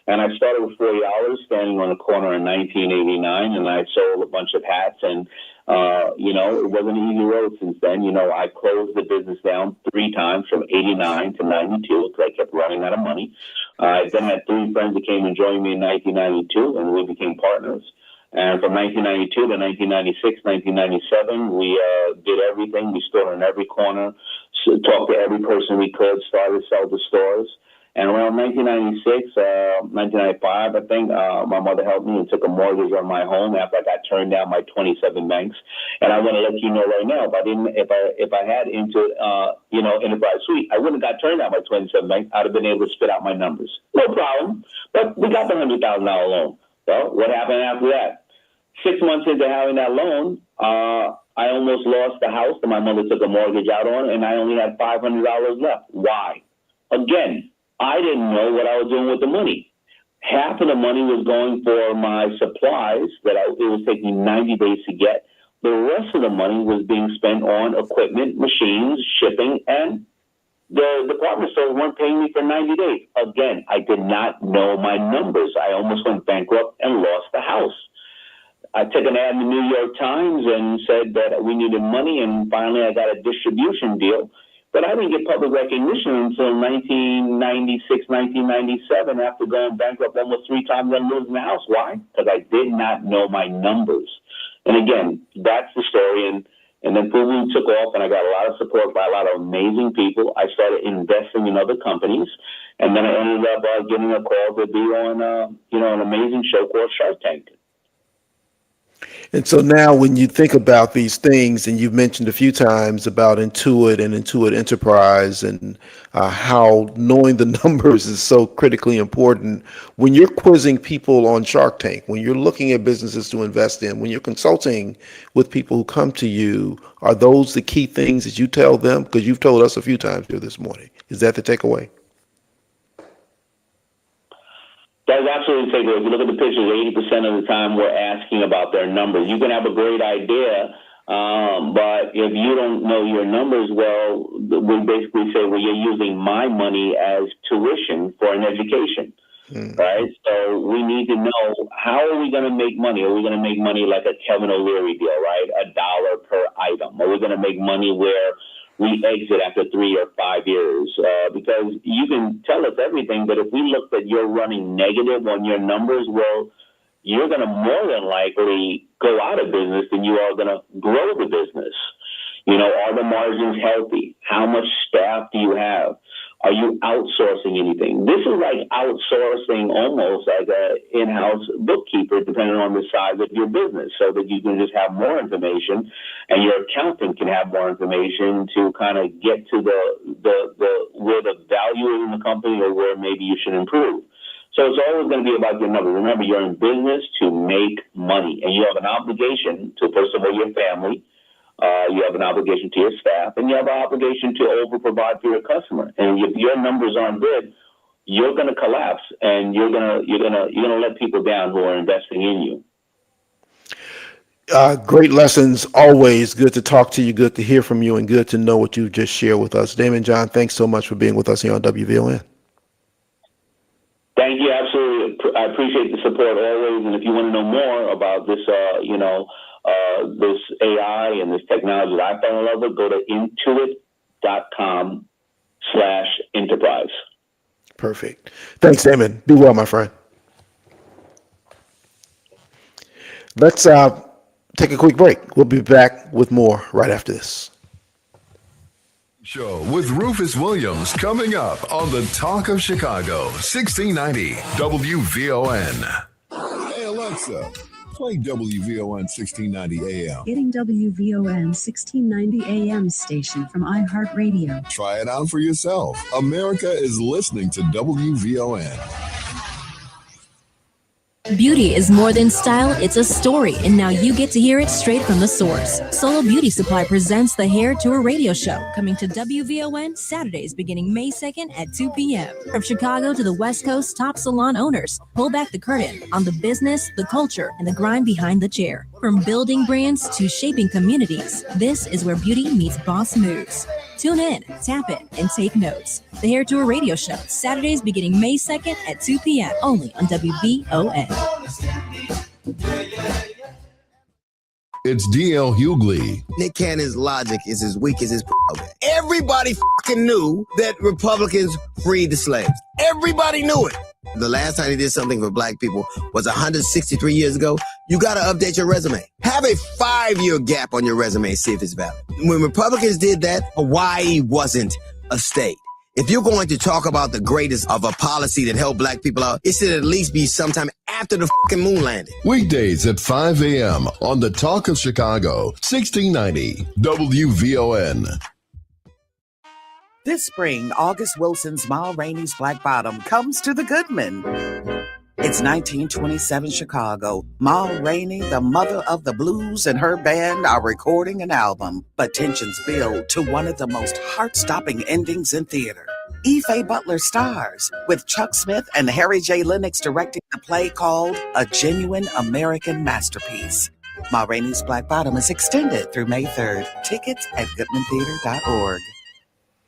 And I started with $40, standing on the corner in 1989, and I sold a bunch of hats. And it wasn't an easy road since then. I closed the business down 3 times from 89 to 92 because I kept running out of money. I then had 3 friends that came and joined me in 1992, and we became partners. And from 1992 to 1996, 1997, we did everything. We stood on every corner, talked to every person we could, started to sell to stores. And around 1996, 1995, I think, my mother helped me and took a mortgage on my home after I got turned down by 27 banks. And I want to let you know right now, if I had into Enterprise Suite, I wouldn't have got turned down by 27 banks. I'd have been able to spit out my numbers. No problem. But we got the $100,000 loan. Well, what happened after that? 6 months into having that loan, I almost lost the house that my mother took a mortgage out on, and I only had $500 left. Why? Again, I didn't know what I was doing with the money. Half of the money was going for my supplies that it was taking 90 days to get. The rest of the money was being spent on equipment, machines, shipping, and the department stores weren't paying me for 90 days. Again, I did not know my numbers. I almost went bankrupt and lost the house. I took an ad in the New York Times and said that we needed money, and finally I got a distribution deal. But I didn't get public recognition until 1996, 1997, after going bankrupt almost 3 times and losing the house. Why? Because I did not know my numbers. And again, that's the story. And then FUBU took off, and I got a lot of support by a lot of amazing people. I started investing in other companies, and then I ended up getting a call to be on, an amazing show called Shark Tank. And so now when you think about these things, and you've mentioned a few times about Intuit and Intuit Enterprise and how knowing the numbers is so critically important, when you're quizzing people on Shark Tank, when you're looking at businesses to invest in, when you're consulting with people who come to you, are those the key things that you tell them? Because you've told us a few times here this morning. Is that the takeaway? That's absolutely the takeaway. If you look at the pictures, 80% of the time we're asking about their numbers. You can have a great idea, but if you don't know your numbers well, we basically say, well, you're using my money as tuition for an education, right? So we need to know, how are we going to make money? Are we going to make money like a Kevin O'Leary deal, right? $1 per item. Are we going to make money where we exit after 3 or 5 years? Because you can tell us everything, but if we look that you're running negative on your numbers, well, you're going to more than likely go out of business than you are going to grow the business. Are the margins healthy? How much staff do you have? Are you outsourcing anything? This is like outsourcing almost like an in-house bookkeeper, depending on the size of your business, so that you can just have more information, and your accountant can have more information to kind of get to the where the value is in the company or where maybe you should improve. So it's always going to be about your numbers. Remember, you're in business to make money, and you have an obligation to, first of all, your family. You have an obligation to your staff, and you have an obligation to over-provide for your customer. And if your numbers aren't good, you're going to collapse, and you're gonna let people down who are investing in you. Great lessons, always good to talk to you, good to hear from you, and good to know what you just shared with us. Daymond John, thanks so much for being with us here on WVON. Thank you, absolutely. I appreciate the support always, and if you want to know more about this, this AI and this technology that I fell in love with, go to www.wvo.com/enterprise. Perfect. Thanks, Daymond. Be well, my friend. Let's take a quick break. We'll be back with more right after this. Show with Rufus Williams coming up on the Talk of Chicago, 1690 WVON. Hey Alexa, play WVON 1690 AM. Getting WVON 1690 AM station from iHeartRadio. Try it out for yourself. America is listening to WVON. Beauty is more than style, it's a story, and now you get to hear it straight from the source. Solo Beauty Supply presents the Hair Tour radio show, coming to WVON Saturdays beginning May 2nd at 2 p.m. From Chicago to the West Coast, top salon owners pull back the curtain on the business, the culture, and the grind behind the chair. From building brands to shaping communities, this is where beauty meets boss moves. Tune in, tap it, and take notes. The Hair Tour radio show, Saturdays beginning May 2nd at 2 p.m. only on WVON. It's D.L. Hughley. Nick Cannon's logic is as weak as his Everybody fucking knew that Republicans freed the slaves. Everybody knew it. The last time he did something for black people was 163 years ago. You got to update your resume. Have a 5-year gap on your resume and see if it's valid. When Republicans did that, Hawaii wasn't a state. If you're going to talk about the greatest of a policy that helped black people out, it should at least be sometime after the fucking moon landing. Weekdays at 5 a.m. on the Talk of Chicago, 1690 WVON. This spring, August Wilson's Ma Rainey's Black Bottom comes to the Goodman. It's 1927 Chicago. Ma Rainey, the mother of the blues, and her band are recording an album, but tensions build to one of the most heart-stopping endings in theater. Ife Butler stars, with Chuck Smith and Harry J. Lennox directing the play called A Genuine American Masterpiece. Ma Rainey's Black Bottom is extended through May 3rd. Tickets at goodmantheater.org.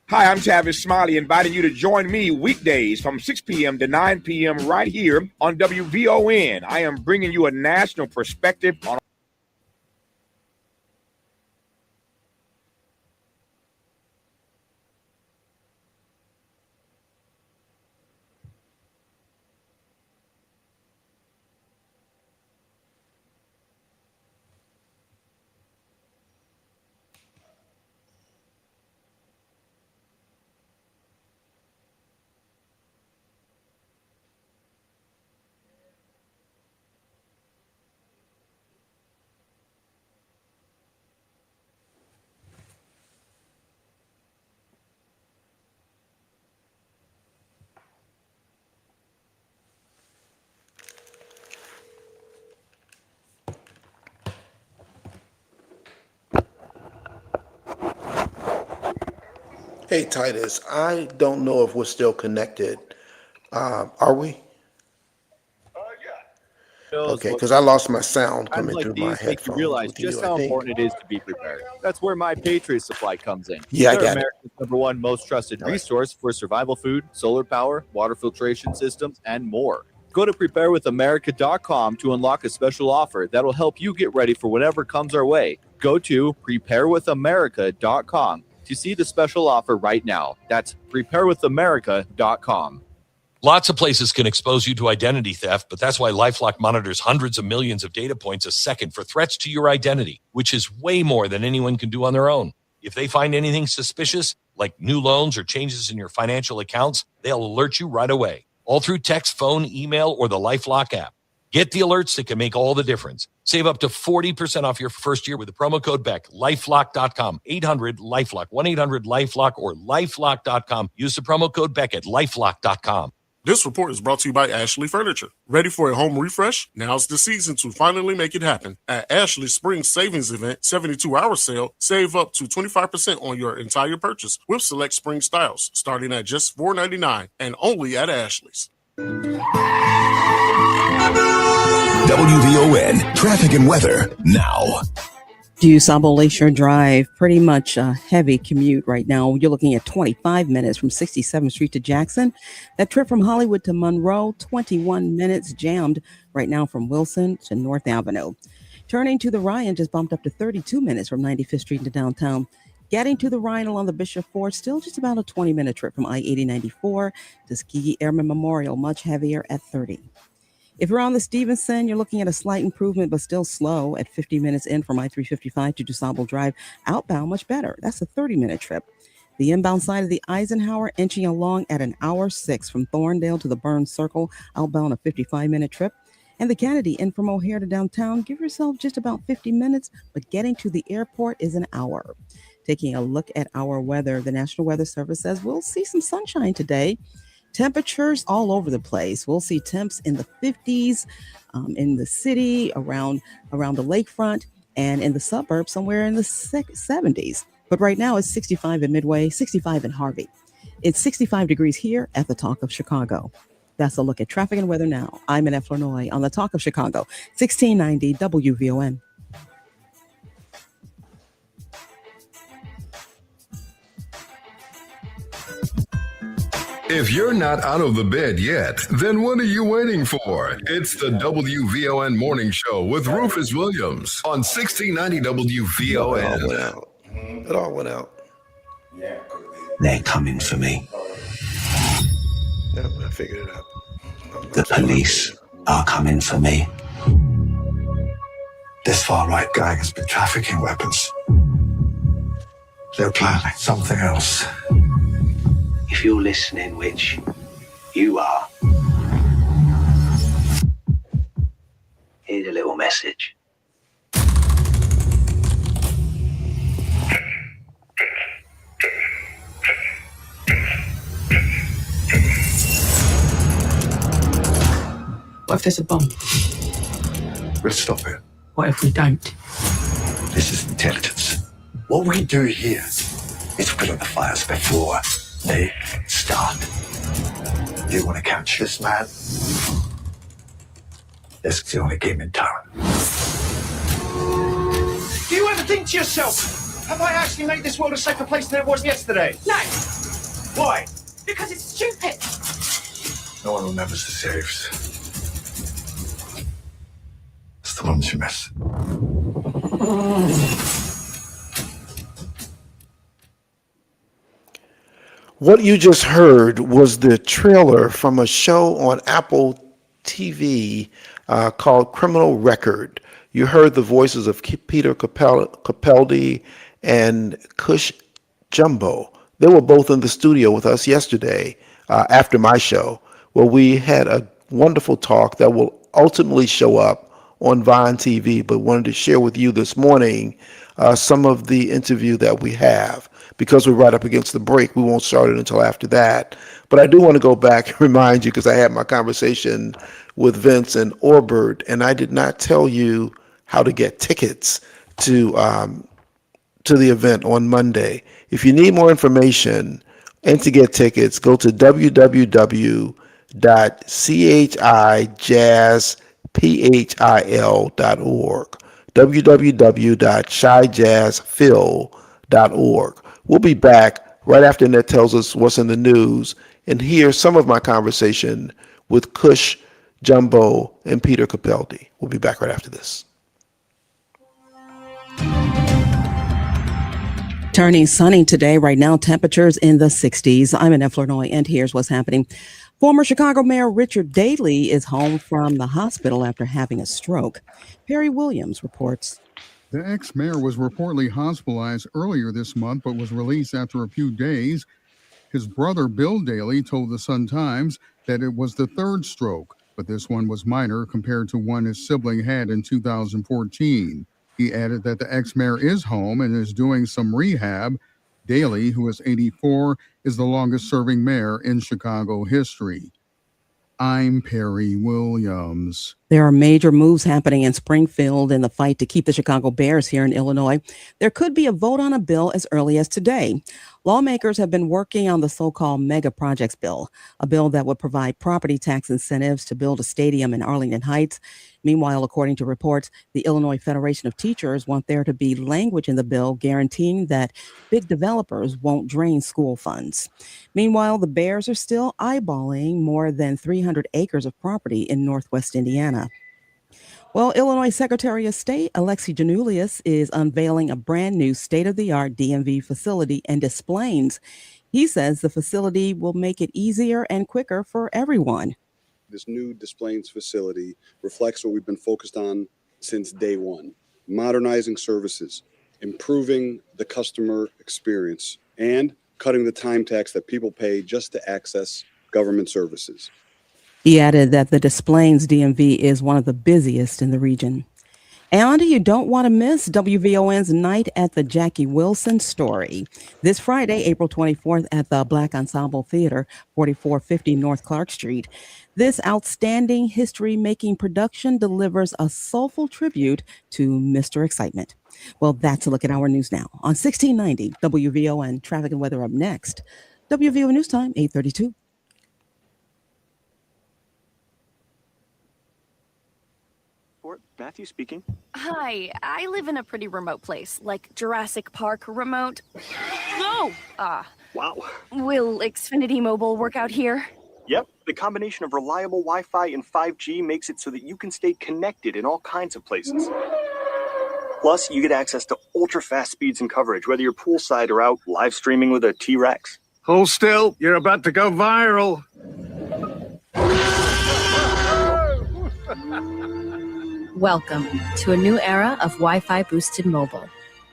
Hi, I'm Tavis Smiley, inviting you to join me weekdays from 6 p.m. to 9 p.m. right here on WVON. I am bringing you a national perspective on Hey, Titus, I don't know if we're still connected. Are we? Okay, because I lost my sound coming through my headphones. Make you realize just how important it is to be prepared. That's where My Patriot Supply comes in. Yeah, I They're got it. America's #1 most trusted resource for survival food, solar power, water filtration systems, and more. Go to preparewithamerica.com to unlock a special offer that'll help you get ready for whatever comes our way. Go to preparewithamerica.com to see the special offer right now. That's preparewithamerica.com. Lots of places can expose you to identity theft, but that's why LifeLock monitors hundreds of millions of data points a second for threats to your identity, which is way more than anyone can do on their own. If they find anything suspicious, like new loans or changes in your financial accounts, they'll alert you right away, all through text, phone, email, or the LifeLock app. Get the alerts that can make all the difference. Save up to 40% off your first year with the promo code BECK. LifeLock.com. 800-LifeLock. 1-800-LifeLock or LifeLock.com. Use the promo code BECK at LifeLock.com. This report is brought to you by Ashley Furniture. Ready for a home refresh? Now's the season to finally make it happen. At Ashley's Spring Savings Event 72-hour sale, save up to 25% on your entire purchase with select spring styles, starting at just $4.99 and only at Ashley's. WVON traffic and weather now. DuSable Lakeshore Drive, pretty much a heavy commute right now. You're looking at 25 minutes from 67th Street to Jackson. That trip from Hollywood to Monroe, 21 minutes jammed right now from Wilson to North Avenue. Turning to the Ryan, just bumped up to 32 minutes from 95th Street to downtown Getting to the Rhine along the Bishop Ford, still just about a 20-minute trip from I-8094 to Tuskegee Airmen Memorial, much heavier at 30. If you're on the Stevenson, you're looking at a slight improvement, but still slow at 50 minutes in from I-355 to DuSable Drive. Outbound, much better. That's a 30-minute trip. The inbound side of the Eisenhower inching along at an hour 6 from Thorndale to the Burns Circle, outbound a 55-minute trip. And the Kennedy in from O'Hare to downtown, give yourself just about 50 minutes, but getting to the airport is an hour. Taking a look at our weather, the National Weather Service says we'll see some sunshine today. Temperatures all over the place. We'll see temps in the 50s in the city, around the lakefront, and in the suburbs somewhere in the 70s. But right now it's 65 in Midway, 65 in Harvey. It's 65 degrees here at the Talk of Chicago. That's a look at traffic and weather now. I'm in Flournoy on the Talk of Chicago, 1690 WVON. If you're not out of the bed yet, then what are you waiting for? It's the WVON Morning Show with Rufus Williams on 1690 WVON. It all went out. They're coming for me. Yep, I figured it out. The police are coming for me. This far-right gang has been trafficking weapons. They're planning something else. If you're listening, which you are, here's a little message. What if there's a bomb? We'll stop it. What if we don't? This is intelligence. What we do here is put out the fires before they start. You want to catch this man? This is the only game in town. Do you ever think to yourself, have I actually made this world a safer place than it was yesterday? No, Why? because it's stupid. No one remembers the saves. It's the ones you miss. What you just heard was the trailer from a show on Apple TV called Criminal Record. You heard the voices of Peter Capaldi and Cush Jumbo. They were both in the studio with us yesterday after my show, where we had a wonderful talk that will ultimately show up on Vine TV, but wanted to share with you this morning some of the interview that we have. Because we're right up against the break, we won't start it until after that. But I do want to go back and remind you, because I had my conversation with Vince and Orbert, and I did not tell you how to get tickets to the event on Monday. If you need more information and to get tickets, go to www.chijazzphil.org, www.chijazzphil.org. We'll be back right after Annette tells us what's in the news and hear some of my conversation with Cush Jumbo and Peter Capaldi. We'll be back right after this. Turning sunny today. Right now, temperatures in the 60s. I'm in Flournoy, and here's what's happening. Former Chicago Mayor Richard Daley is home from the hospital after having a stroke. Perry Williams reports. The ex-mayor was reportedly hospitalized earlier this month, but was released after a few days. His brother, Bill Daley, told the Sun-Times that it was the third stroke, but this one was minor compared to one his sibling had in 2014. He added that the ex-mayor is home and is doing some rehab. Daley, who is 84, is the longest-serving mayor in Chicago history. I'm Perry Williams. There are major moves happening in Springfield in the fight to keep the Chicago Bears here in Illinois. There could be a vote on a bill as early as today. Lawmakers have been working on the so-called mega projects bill, a bill that would provide property tax incentives to build a stadium in Arlington Heights. Meanwhile, according to reports, the Illinois Federation of Teachers want there to be language in the bill guaranteeing that big developers won't drain school funds. Meanwhile, the Bears are still eyeballing more than 300 acres of property in Northwest Indiana. Well, Illinois Secretary of State Alexi Janulius is unveiling a brand new state-of-the-art DMV facility in Des Plaines. He says the facility will make it easier and quicker for everyone. This new Des Plaines facility reflects what we've been focused on since day one: modernizing services, improving the customer experience, and cutting the time tax that people pay just to access government services. He added that the Des Plaines DMV is one of the busiest in the region. And you don't want to miss WVON's Night at the Jackie Wilson Story. This Friday, April 24th at the Black Ensemble Theater, 4450 North Clark Street. This outstanding history-making production delivers a soulful tribute to Mr. Excitement. Well, that's a look at our news now on 1690 WVON. Traffic and weather up next. WVON News Time, 8:32. Matthew speaking. Hi, I live in a pretty remote place, like Jurassic Park remote. No! Wow. Will Xfinity Mobile work out here? Yep, the combination of reliable Wi-Fi and 5G makes it so that you can stay connected in all kinds of places. Plus, you get access to ultra-fast speeds and coverage, whether you're poolside or out live streaming with a T-Rex. Hold still, you're about to go viral. Welcome to a new era of Wi-Fi boosted mobile.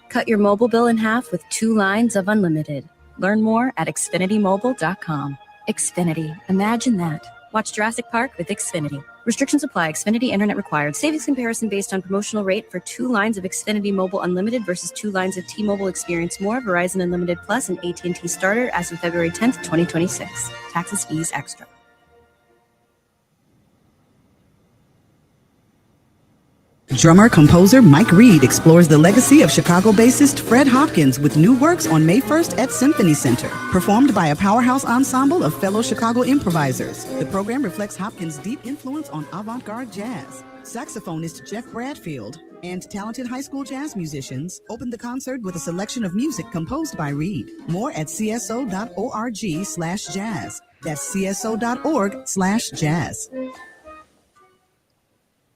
Cut your mobile bill in half with 2 lines of unlimited. Learn more at xfinitymobile.com. Xfinity, imagine that. Watch Jurassic Park with Xfinity. Restrictions apply. Xfinity internet required. Savings comparison based on promotional rate for 2 lines of Xfinity Mobile Unlimited versus 2 lines of T-Mobile Experience More, Verizon Unlimited Plus, and AT&T Starter as of February 10th, 2026. Taxes, fees, extra. Drummer-composer Mike Reed explores the legacy of Chicago bassist Fred Hopkins with new works on May 1st at Symphony Center, performed by a powerhouse ensemble of fellow Chicago improvisers. The program reflects Hopkins' deep influence on avant-garde jazz. Saxophonist Jeff Bradfield and talented high school jazz musicians opened the concert with a selection of music composed by Reed. More at cso.org/jazz. That's cso.org/jazz.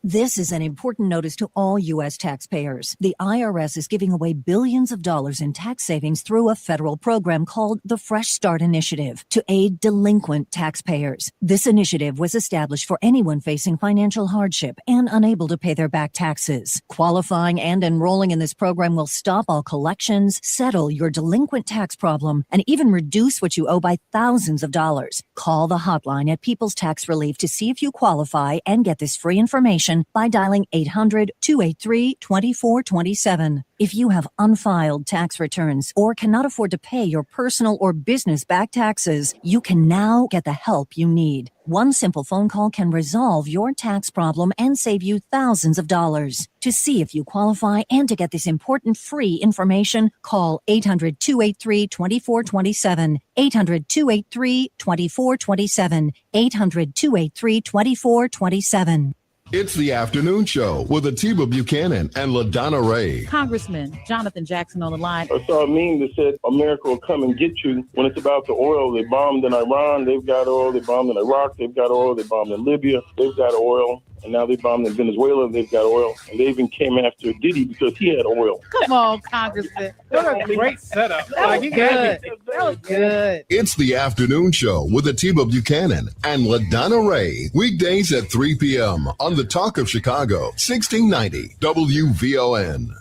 This is an important notice to all U.S. taxpayers. The IRS is giving away billions of dollars in tax savings through a federal program called the Fresh Start Initiative to aid delinquent taxpayers. This initiative was established for anyone facing financial hardship and unable to pay their back taxes. Qualifying and enrolling in this program will stop all collections, settle your delinquent tax problem, and even reduce what you owe by thousands of dollars. Call the hotline at People's Tax Relief to see if you qualify and get this free information by dialing 800-283-2427. If you have unfiled tax returns or cannot afford to pay your personal or business back taxes, you can now get the help you need. One simple phone call can resolve your tax problem and save you thousands of dollars. To see if you qualify and to get this important free information, call 800-283-2427, 800-283-2427, 800-283-2427. It's the afternoon show with Atiba Buchanan and LaDonna Ray. Congressman Jonathan Jackson on the line. I saw a meme that said America will come and get you. When it's about the oil, they bombed in Iran, they've got oil. They bombed in Iraq, they've got oil. They bombed in Libya, they've got oil. And now they bombed in Venezuela, they've got oil. And they even came after Diddy because he had oil. Come on, Congressman. What a great setup. That was good. That was good. It's the afternoon show with Atiba Buchanan and LaDonna Ray. Weekdays at 3 p.m. on the Talk of Chicago, 1690 WVON.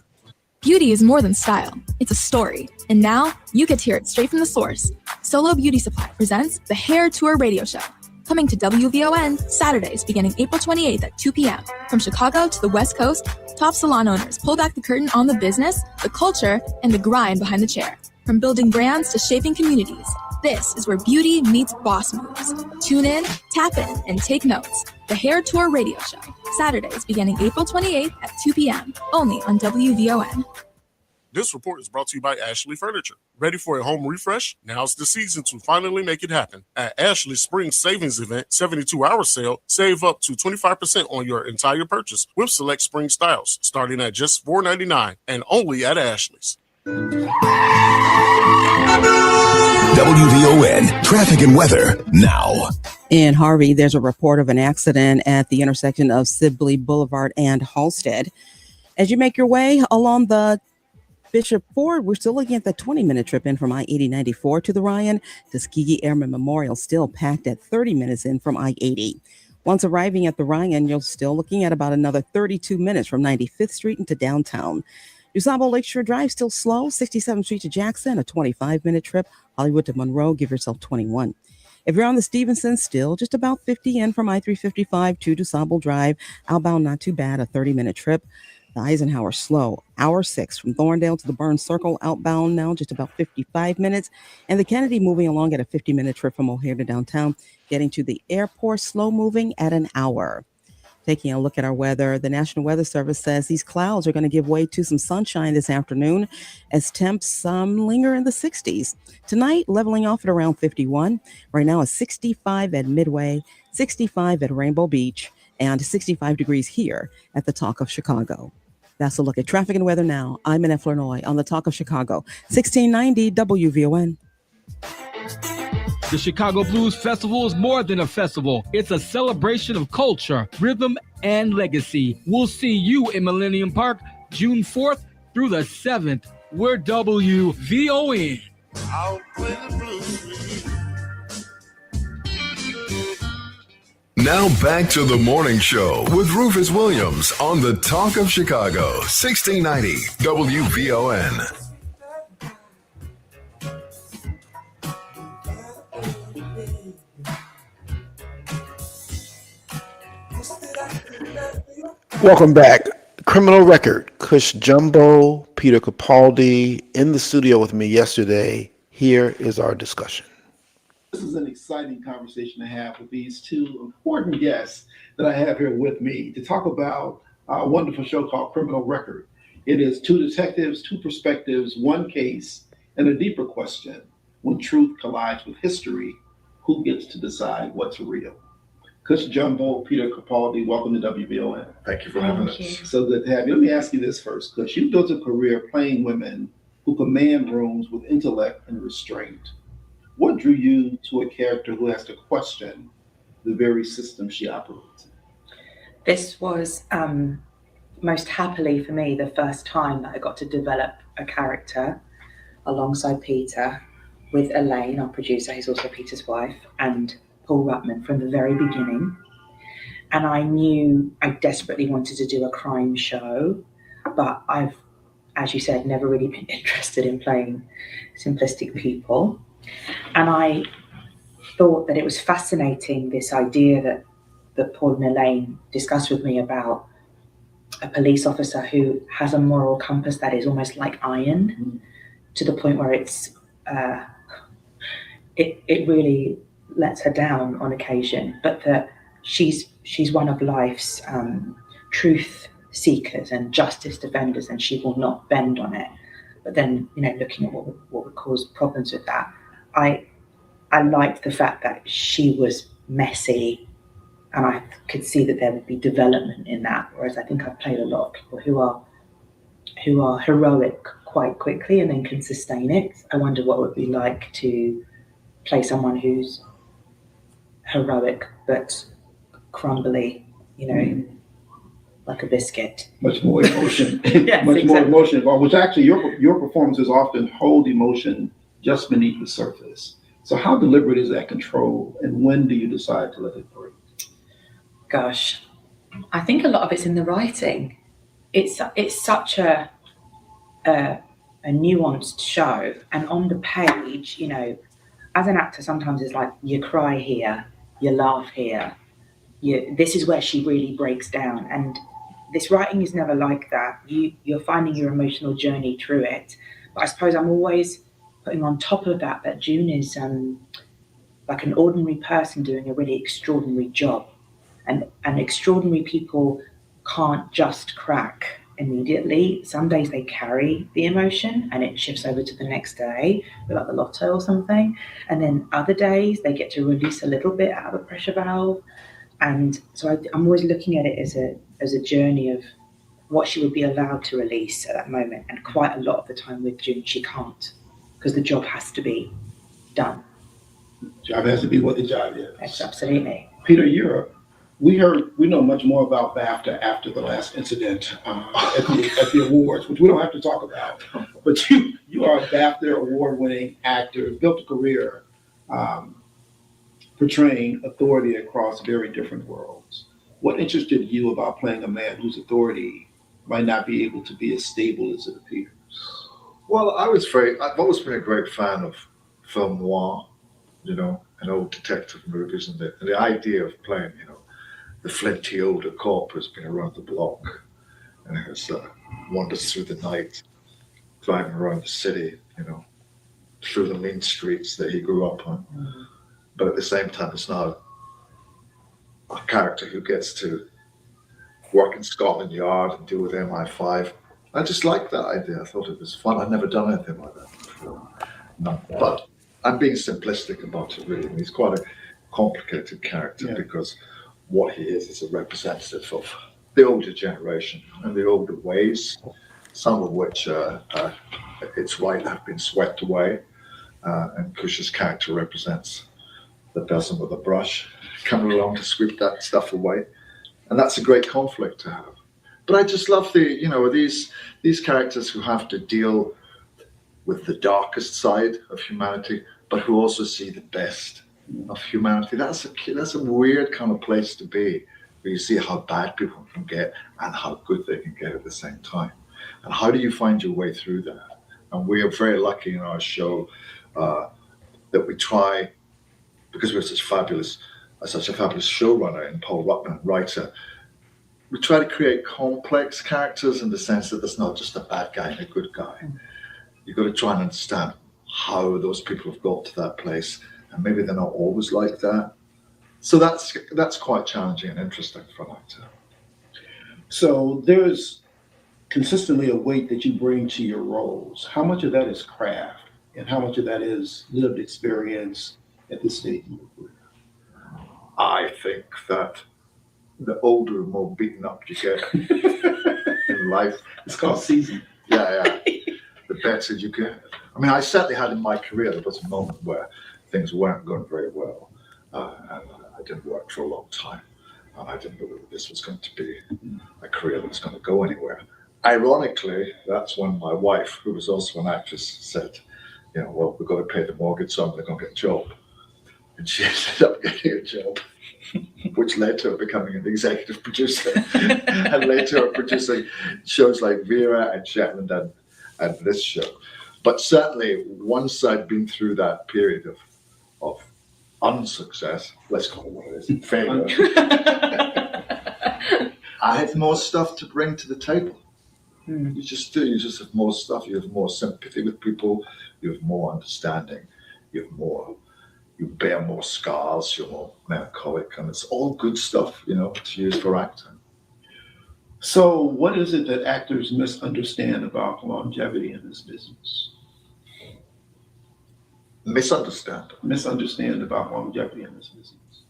Beauty is more than style. It's a story. And now you get to hear it straight from the source. Solo Beauty Supply presents the Hair Tour Radio Show. Coming to WVON Saturdays beginning April 28th at 2 p.m. From Chicago to the West Coast, top salon owners pull back the curtain on the business, the culture, and the grind behind the chair. From building brands to shaping communities, this is where beauty meets boss moves. Tune in, tap in, and take notes. The Hair Tour Radio Show. Saturdays beginning April 28th at 2 p.m. Only on WVON. This report is brought to you by Ashley Furniture. Ready for a home refresh? Now's the season to finally make it happen. At Ashley's Spring Savings Event 72-hour sale, save up to 25% on your entire purchase with select spring styles, starting at just $4.99 and only at Ashley's. WVON traffic and weather now. In Harvey, there's a report of an accident at the intersection of Sibley Boulevard and Halsted. As you make your way along the Bishop Ford, we're still looking at the 20-minute trip in from I-80-94 to the Ryan. Tuskegee Airmen Memorial still packed at 30 minutes in from I-80. Once arriving at the Ryan, you're still looking at about another 32 minutes from 95th Street into downtown. DuSable Lakeshore Drive still slow, 67th Street to Jackson, a 25-minute trip. Hollywood to Monroe, give yourself 21. If you're on the Stevenson, still just about 50 in from I-355 to DuSable Drive. Outbound, not too bad, a 30-minute trip. The Eisenhower, slow. Hour 6 from Thorndale to the Burns Circle, outbound now, just about 55 minutes. And the Kennedy moving along at a 50-minute trip from O'Hare to downtown. Getting to the airport, slow moving at an hour. Taking a look at our weather, the National Weather Service says these clouds are going to give way to some sunshine this afternoon as temps linger in the 60s. Tonight, leveling off at around 51. Right now, it's 65 at Midway, 65 at Rainbow Beach, and 65 degrees here at the Talk of Chicago. That's a look at traffic and weather now. I'm Annette Flournoy on the Talk of Chicago, 1690 WVON. The Chicago Blues Festival is more than a festival. It's a celebration of culture, rhythm, and legacy. We'll see you in Millennium Park June 4th through the 7th. We're WVON. I'll play the blues. Now back to the morning show with Rufus Williams on the Talk of Chicago, 1690 WVON. Welcome back. Criminal Record. Cush Jumbo, Peter Capaldi in the studio with me yesterday. Here is our discussion. This is an exciting conversation to have with these two important guests that I have here with me to talk about a wonderful show called Criminal Record. It is two detectives, two perspectives, one case, and a deeper question. When truth collides with history, who gets to decide what's real? Cush Jumbo, Peter Capaldi, welcome to WVON. Thank you for having us. So good to have you. Let me ask you this first, Cush. You built a career playing women who command rooms with intellect and restraint. What drew you to a character who has to question the very system she operates in? This was most happily for me the first time that I got to develop a character alongside Peter with Elaine, our producer, who's also Peter's wife, and Paul Ruttman from the very beginning. And I knew I desperately wanted to do a crime show, but I've, as you said, never really been interested in playing simplistic people. And I thought that it was fascinating, this idea that Paul and Elaine discussed with me about a police officer who has a moral compass that is almost like iron, to the point where it's it really lets her down on occasion, but that she's one of life's truth seekers and justice defenders, and she will not bend on it. But then, looking at what would cause problems with that, I liked the fact that she was messy, and I could see that there would be development in that. Whereas I think I've played a lot of people who are heroic quite quickly and then can sustain it. I wonder what it would be like to play someone who's heroic but crumbly, like a biscuit. Much more emotion. Yes, Much exactly. more emotion involved, which actually your performances often hold emotion just beneath the surface. So how deliberate is that control, and when do you decide to let it break? Gosh, I think a lot of it's in the writing. It's such a nuanced show, and on the page, as an actor, sometimes it's like you cry here, you laugh here. This is where she really breaks down, and this writing is never like that. You're finding your emotional journey through it. But I suppose I'm always putting on top of that June is like an ordinary person doing a really extraordinary job, and extraordinary people can't just crack immediately. Some days they carry the emotion and it shifts over to the next day, like the lotto or something. And then other days they get to release a little bit out of the pressure valve. And so I'm always looking at it as a journey of what she would be allowed to release at that moment. And quite a lot of the time with June, she can't, because the job has to be done. Job has to be what the job is. That's absolutely. Peter, we know much more about BAFTA after the last incident at the awards, which we don't have to talk about. But you are a BAFTA award-winning actor, built a career portraying authority across very different worlds. What interested you about playing a man whose authority might not be able to be as stable as it appears? Well, I've always been a great fan of film noir, and old detective movies, and the idea of playing, the flinty older cop who's been around the block and has wanders through the night, driving around the city, through the mean streets that he grew up on. Mm-hmm. But at the same time, it's not a character who gets to work in Scotland Yard and deal with MI5. I just liked that idea. I thought it was fun. I'd never done anything like that before. No, but I'm being simplistic about it, really. He's quite a complicated character because what he is a representative of the older generation and the older ways, some of which, it's right, have been swept away. And Cush's character represents the person with a brush coming along to sweep that stuff away. And that's a great conflict to have. But I just love these characters who have to deal with the darkest side of humanity, but who also see the best of humanity. That's a weird kind of place to be, where you see how bad people can get and how good they can get at the same time. And how do you find your way through that? And we are very lucky in our show that we try, because we're such a fabulous showrunner and Paul Ruttman, writer, we try to create complex characters in the sense that there's not just a bad guy and a good guy. You've got to try and understand how those people have got to that place, and maybe they're not always like that. So that's quite challenging and interesting for an actor. So there's consistently a weight that you bring to your roles. How much of that is craft, and how much of that is lived experience at this stage in your career? I think that the older, more beaten up you get in life, it's called season. Yeah. The better you get. I mean, I certainly had in my career, there was a moment where things weren't going very well, and I didn't work for a long time, and I didn't know whether this was going to be a career that was going to go anywhere. Ironically, that's when my wife, who was also an actress, said, well, we've got to pay the mortgage, so I'm going to get a job. And she ended up getting a job, which led to her becoming an executive producer, and later her producing shows like Vera and Shetland and this show. But certainly, once I'd been through that period of unsuccess, let's call it what it is, failure, I had more stuff to bring to the table. You just do. You just have more stuff. You have more sympathy with people. You have more understanding. You bear more scars. You're more melancholic, and it's all good stuff, to use for acting. So what is it that actors misunderstand about longevity in this business? Misunderstand about longevity in this business.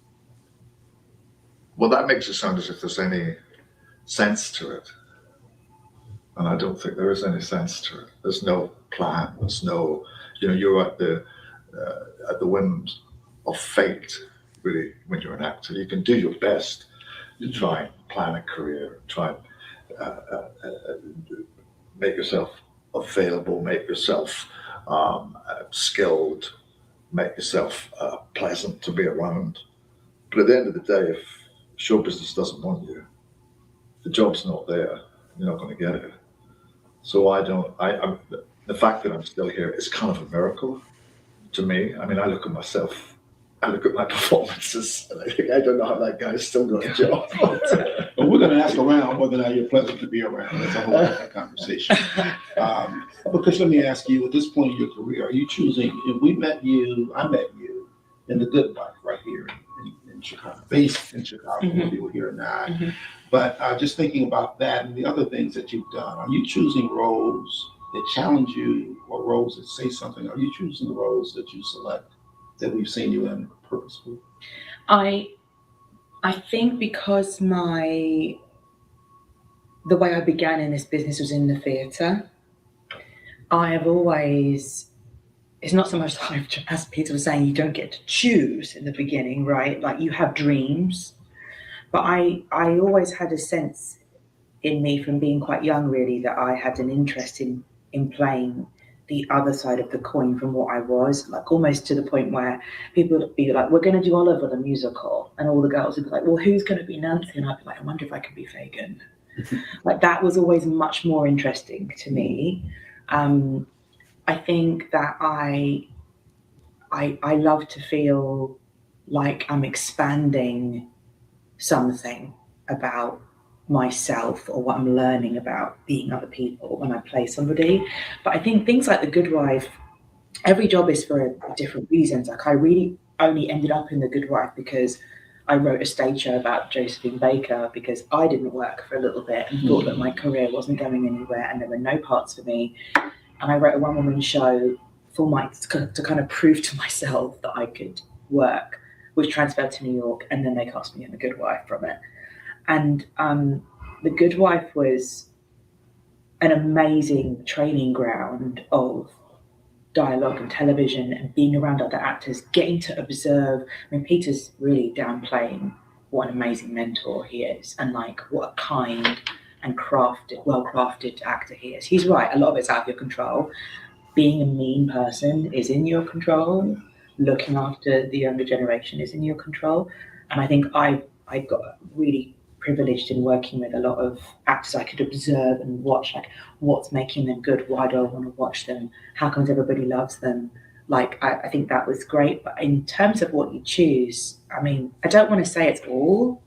Well, that makes it sound as if there's any sense to it. And I don't think there is any sense to it. There's no plan. There's no, you're at the whims of fate, really, when you're an actor. You can do your best to try and plan a career, try and make yourself available, make yourself skilled, make yourself pleasant to be around. But at the end of the day, if show business doesn't want you, the job's not there, you're not going to get it. So the fact that I'm still here is kind of a miracle to me. I mean, I look at myself, I look at my performances, and I think, I don't know how that guy's still got a job. But we're going to ask around whether or not you're pleasant to be around. That's a whole other conversation. Because let me ask you, at this point in your career, are you choosing, if I met you in The Good Life right here in Chicago, based in Chicago, whether you were here or not. Mm-hmm. But just thinking about that and the other things that you've done, are you choosing roles that challenge you or roles that say something? Are you choosing roles that you select that we've seen you in purposefully? I think because the way I began in this business was in the theatre, I have always it's not so much that, as Peter was saying, you don't get to choose in the beginning, right? Like you have dreams, but I always had a sense in me from being quite young, really, that I had an interest in playing the other side of the coin from what I was, like almost to the point where people would be like, we're going to do Oliver the musical, and all the girls would be like, well, who's going to be Nancy? And I'd be like, I wonder if I can be Fagin. Like that was always much more interesting to me. I think that I love to feel like I'm expanding something about myself or what I'm learning about being other people when I play somebody. But I think things like The Good Wife, every job is for a different reasons. Like I really only ended up in The Good Wife because I wrote a stage show about Josephine Baker because I didn't work for a little bit and thought that my career wasn't going anywhere and there were no parts for me. And I wrote a one-woman show to kind of prove to myself that I could work, which transferred to New York, and then they cast me in The Good Wife from it. And The Good Wife was an amazing training ground of dialogue and television and being around other actors, getting to observe. I mean, Peter's really downplaying what an amazing mentor he is and like what a kind and well-crafted actor he is. He's right, a lot of it's out of your control. Being a mean person is in your control. Looking after the younger generation is in your control. And I think I got really privileged in working with a lot of actors I could observe and watch, like what's making them good, why do I want to watch them, how comes everybody loves them. Like I think that was great. But in terms of what you choose, I mean, I don't want to say it's all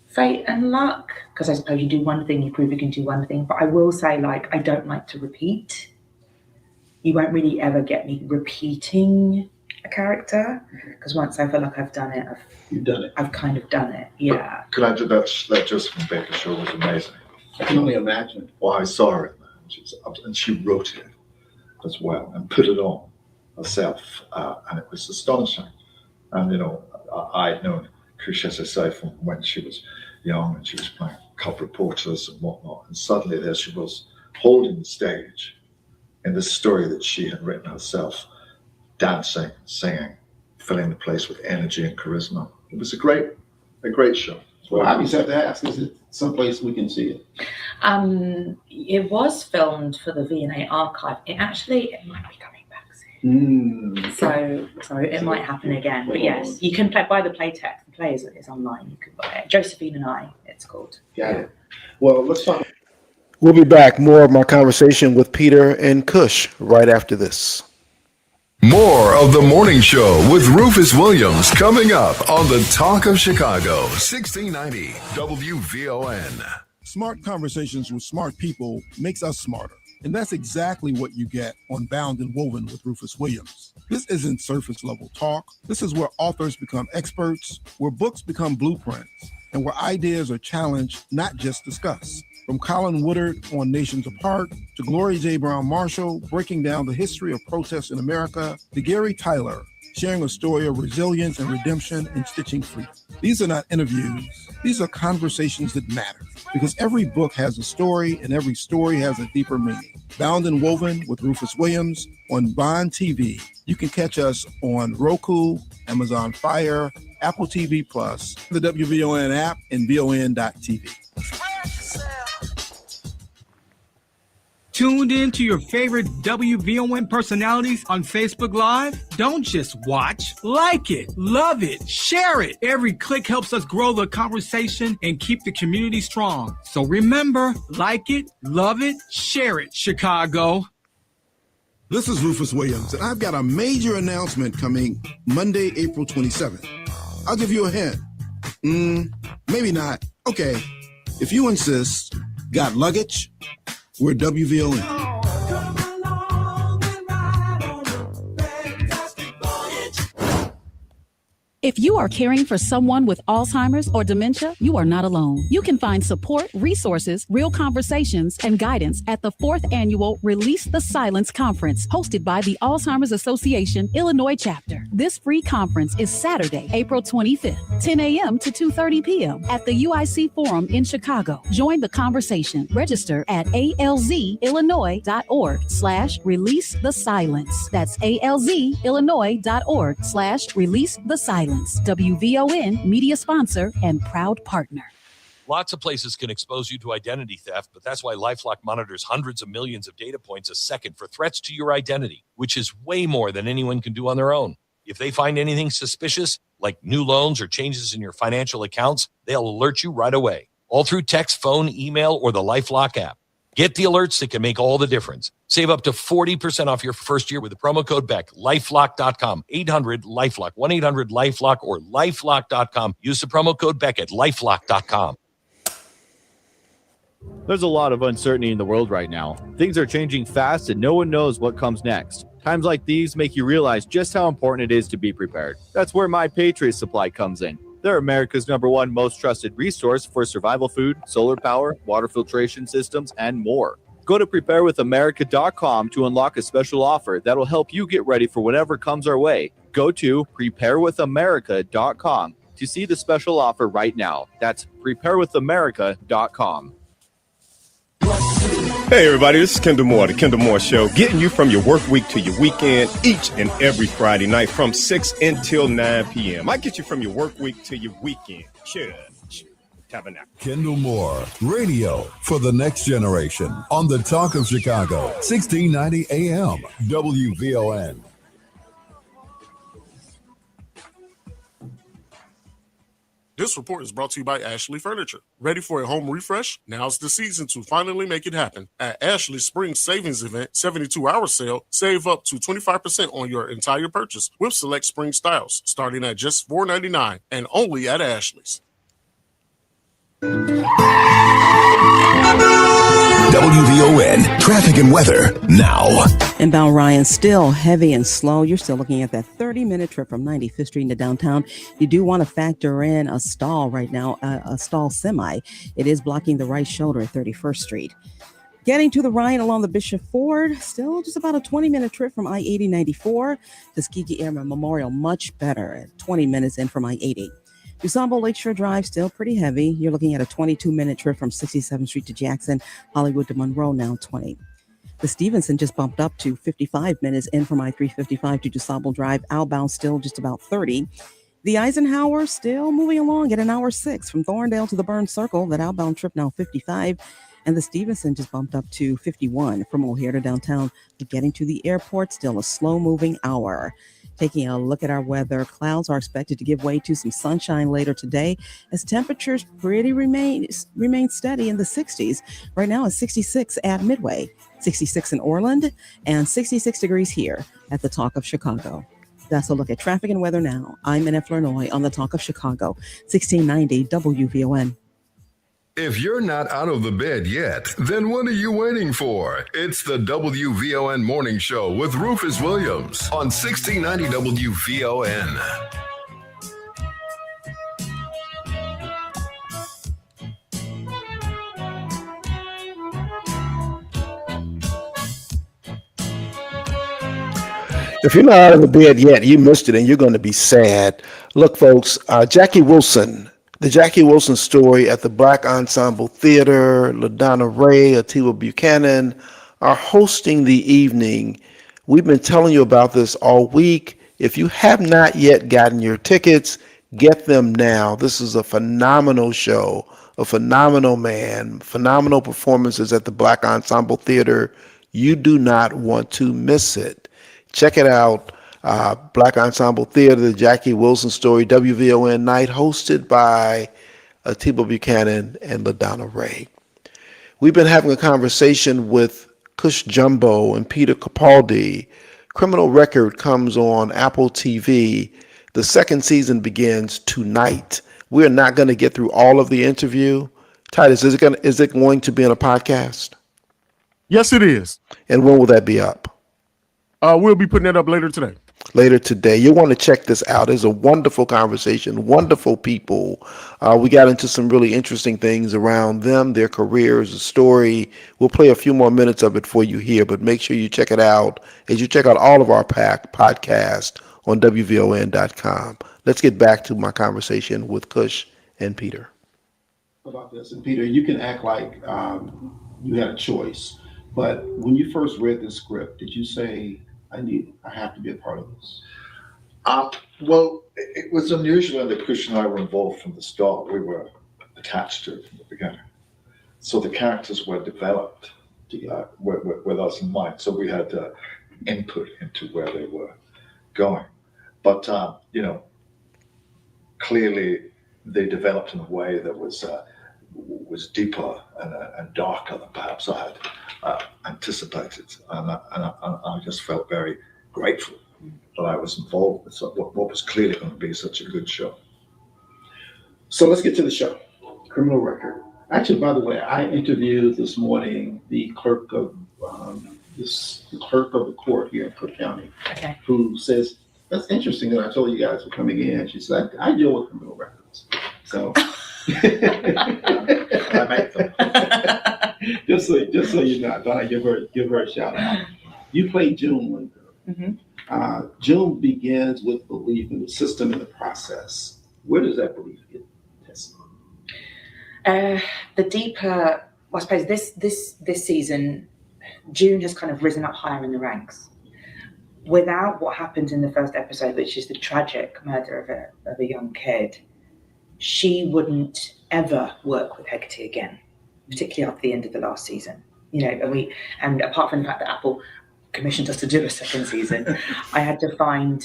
fate and luck, because I suppose you do one thing, you prove you can do one thing, but I will say, like, I don't like to repeat. You won't really ever get me repeating a character, because once I feel like I've done it, you've done it. I've kind of done it. Yeah. Could I do that Josephine Baker show was amazing. I can only imagine. Well, I saw her and she wrote it as well and put it on herself, and it was astonishing. And you know, I'd known Cush, as I say, from when she was young and she was playing cop reporters and whatnot, and suddenly there she was holding the stage in this story that she had written herself, dancing, singing, filling the place with energy and charisma. It was a great show. Well, I just have to ask, is it someplace we can see it? It was filmed for the V&A archive. It might be coming back soon. So it might happen again. But yes, you can buy the play text. The play is online. You can buy it. Josephine and I, it's called. Got it. Well, let's talk. We'll be back. More of my conversation with Peter and Cush right after this. More of The Morning Show with Rufus Williams coming up on the Talk of Chicago, 1690 WVON. Smart conversations with smart people makes us smarter. And that's exactly what you get on Bound and Woven with Rufus Williams. This isn't surface level talk. This is where authors become experts, where books become blueprints, and where ideas are challenged, not just discussed. From Colin Woodard on Nations Apart, to Gloria J. Brown Marshall breaking down the history of protests in America, to Gary Tyler sharing a story of resilience and redemption and stitching freedom. These are not interviews. These are conversations that matter, because every book has a story and every story has a deeper meaning. Bound and Woven with Rufus Williams on Bond TV. You can catch us on Roku, Amazon Fire, Apple TV+, the WVON app, and VON.TV. Tuned in to your favorite WVON personalities on Facebook Live? Don't just watch, like it, love it, share it. Every click helps us grow the conversation and keep the community strong. So remember, like it, love it, share it, Chicago. This is Rufus Williams, and I've got a major announcement coming Monday, April 27th. I'll give you a hint. Maybe not. Okay, if you insist. Got luggage? We're WVON. If you are caring for someone with Alzheimer's or dementia, you are not alone. You can find support, resources, real conversations, and guidance at the 4th Annual Release the Silence Conference, hosted by the Alzheimer's Association Illinois Chapter. This free conference is Saturday, April 25th, 10 a.m. to 2:30 p.m. at the UIC Forum in Chicago. Join the conversation. Register at alzillinois.org/release the silence. That's alzillinois.org/release the silence. WVON, media sponsor and proud partner. Lots of places can expose you to identity theft, but that's why LifeLock monitors hundreds of millions of data points a second for threats to your identity, which is way more than anyone can do on their own. If they find anything suspicious, like new loans or changes in your financial accounts, they'll alert you right away, all through text, phone, email, or the LifeLock app. Get the alerts that can make all the difference. Save up to 40% off your first year with the promo code BECK. LifeLock.com. 800-LifeLock. 1-800-LifeLock or LifeLock.com. Use the promo code BECK at LifeLock.com. There's a lot of uncertainty in the world right now. Things are changing fast and no one knows what comes next. Times like these make you realize just how important it is to be prepared. That's where My Patriot Supply comes in. They're America's #1 most trusted resource for survival food, solar power, water filtration systems, and more. Go to preparewithamerica.com to unlock a special offer that'll help you get ready for whatever comes our way. Go to preparewithamerica.com to see the special offer right now. That's preparewithamerica.com. Hey everybody, this is Kendall Moore, The Kendall Moore Show, getting you from your work week to your weekend each and every Friday night from 6 until 9 p.m. I get you from your work week to your weekend. Church, tabernacle. Kendall Moore, radio for the next generation on the Talk of Chicago, 1690 AM, WVON. This report is brought to you by Ashley Furniture. Ready for a home refresh? Now's the season to finally make it happen. At Ashley's Spring Savings Event 72-hour sale, save up to 25% on your entire purchase with select spring styles, starting at just $4.99 and only at Ashley's. WVON, traffic and weather now. Inbound Ryan, still heavy and slow. You're still looking at that 30-minute trip from 95th Street into downtown. You do want to factor in a stall right now, a stall semi. It is blocking the right shoulder at 31st Street. Getting to the Ryan along the Bishop Ford, still just about a 20-minute trip from I-80-94. Tuskegee Airmen Memorial, much better at 20 minutes in from I-80. DuSable Lakeshore Drive, still pretty heavy. You're looking at a 22-minute trip from 67th Street to Jackson, Hollywood to Monroe, now 20. The Stevenson just bumped up to 55 minutes in from I-355 to DuSable Drive. Outbound still just about 30. The Eisenhower still moving along at an hour 6 from Thorndale to the Burn Circle. That outbound trip now 55. And the Stevenson just bumped up to 51 from O'Hare to downtown. But getting to the airport, still a slow-moving hour. Taking a look at our weather, clouds are expected to give way to some sunshine later today as temperatures remain steady in the 60s. Right now it's 66 at Midway, 66 in Orland, and 66 degrees here at the Talk of Chicago. That's a look at traffic and weather now. I'm Annette Flournoy on the Talk of Chicago, 1690 WVON. If you're not out of the bed yet, then what are you waiting for? It's the WVON Morning Show with Rufus Williams on 1690 WVON. If you're not out of the bed yet, you missed it and you're going to be sad. Look, folks, Jackie Wilson, the Jackie Wilson story at the Black Ensemble Theater, LaDonna Ray, Atiwa Buchanan are hosting the evening. We've been telling you about this all week. If you have not yet gotten your tickets, get them now. This is a phenomenal show, a phenomenal man, phenomenal performances at the Black Ensemble Theater. You do not want to miss it. Check it out. Black Ensemble Theater, the Jackie Wilson story, WVON night, hosted by Atiwa Buchanan and LaDonna Ray. We've been having a conversation with Cush Jumbo and Peter Capaldi. Criminal Record comes on Apple TV. The second season begins tonight. We're not going to get through all of the interview. Titus, is it going to be on a podcast? Yes, it is. And when will that be up? We'll be putting that up later today. later today. You'll want to check this out. It's a wonderful conversation, wonderful people. We got into some really interesting things around them, their careers, the story. We'll play a few more minutes of it for you here, but make sure you check it out as you check out all of our podcasts on WVON.com. Let's get back to my conversation with Cush and Peter. About this, and Peter, you can act like you had a choice, but when you first read the script, did you say, I have to be a part of this? Well, it was unusual in that Cush and I were involved from the start. We were attached to it from the beginning. So the characters were developed with us in mind. So we had input into where they were going. But, clearly they developed in a way that was deeper and darker than perhaps I had anticipated. And I just felt very grateful that I was involved with what was clearly going to be such a good show. So let's get to the show, Criminal Record. Actually, by the way, I interviewed this morning the clerk of the court here in Cook County, who says, that's interesting that I told you guys were coming in. She said, I deal with criminal records. So I make them. just so you know, I thought I'd give her a shout out. You played June Linder. Mm-hmm. June begins with belief in the system and the process. Where does that belief get tested? The deeper, I suppose this season, June has kind of risen up higher in the ranks. Without what happened in the first episode, which is the tragic murder of a young kid, she wouldn't ever work with Hecate again, particularly after the end of the last season. And apart from the fact that Apple commissioned us to do a second season, I had to find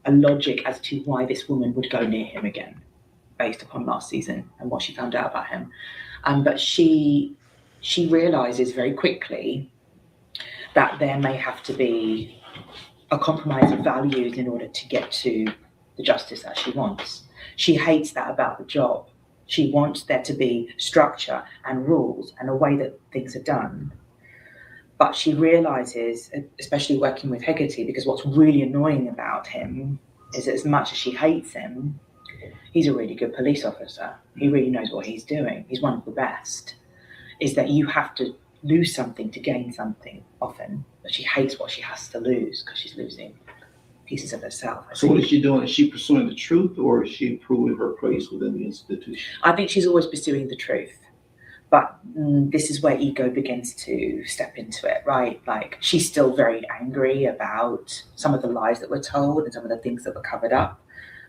a logic as to why this woman would go near him again, based upon last season and what she found out about him. But she realizes very quickly that there may have to be a compromise of values in order to get to the justice that she wants. She hates that about the job. She wants there to be structure and rules and a way that things are done. But she realizes, especially working with Hecate, because what's really annoying about him is that as much as she hates him, he's a really good police officer. He really knows what he's doing. He's one of the best. Is that you have to lose something to gain something often, but she hates what she has to lose because she's losing pieces of herself. So what is she doing? Is she pursuing the truth, or is she proving her place within the institution? I think she's always pursuing the truth, but this is where ego begins to step into it, right? Like, she's still very angry about some of the lies that were told and some of the things that were covered up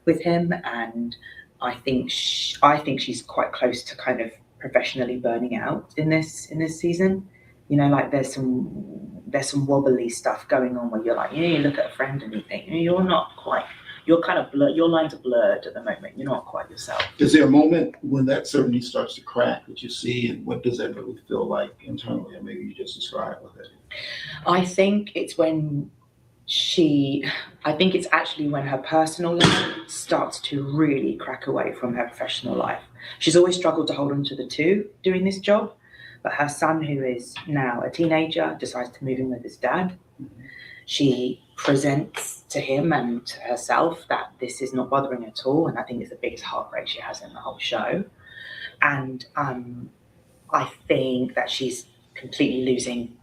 with him, and I think she's quite close to kind of professionally burning out in this season. Like there's some wobbly stuff going on where you're like, you look at a friend and you think, you're not quite, you're kind of blurred, your lines are blurred at the moment, you're not quite yourself. Is there a moment when that certainty starts to crack that you see, and what does that really feel like internally? Or maybe you just describe with it. I think it's actually when her personal life starts to really crack away from her professional life. She's always struggled to hold on to the two doing this job, but her son, who is now a teenager, decides to move in with his dad. She presents to him and to herself that this is not bothering at all, and I think it's the biggest heartbreak she has in the whole show. And I think that she's completely losing,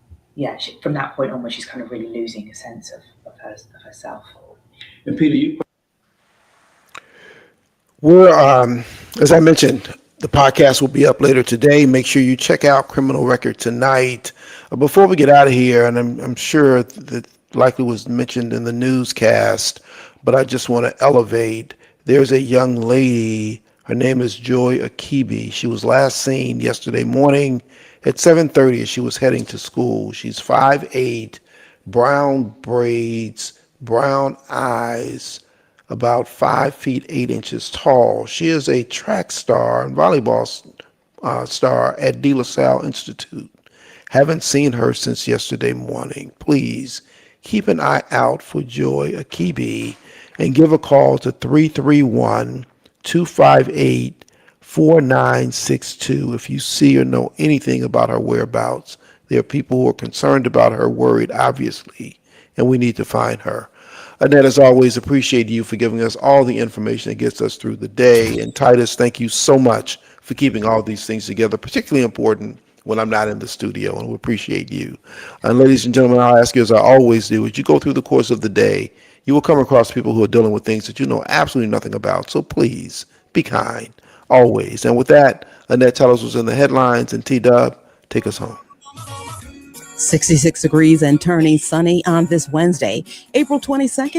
from that point onward, she's kind of really losing a sense of herself. And Peter, We're, as I mentioned, the podcast will be up later today. Make sure you check out Criminal Record tonight. Before we get out of here, and I'm sure that likely was mentioned in the newscast, but I just want to elevate. There's a young lady. Her name is Joy Akibi. She was last seen yesterday morning at 7:30 as she was heading to school. She's 5'8", brown braids, brown eyes, about 5 feet 8 inches tall. She is a track star and volleyball star at De La Salle Institute. Haven't seen her since yesterday morning. Please keep an eye out for Joy Akibi and give a call to 331-258-4962 if you see or know anything about her whereabouts. There are people who are concerned about her, worried, obviously, and we need to find her. Annette, as always, appreciate you for giving us all the information that gets us through the day. And Titus, thank you so much for keeping all these things together, particularly important when I'm not in the studio, and we appreciate you. And ladies and gentlemen, I'll ask you, as I always do, as you go through the course of the day, you will come across people who are dealing with things that you know absolutely nothing about. So please be kind, always. And with that, Annette, tell us what's in the headlines, and T-Dub, take us home. 66 degrees and turning sunny on this Wednesday, April 22nd.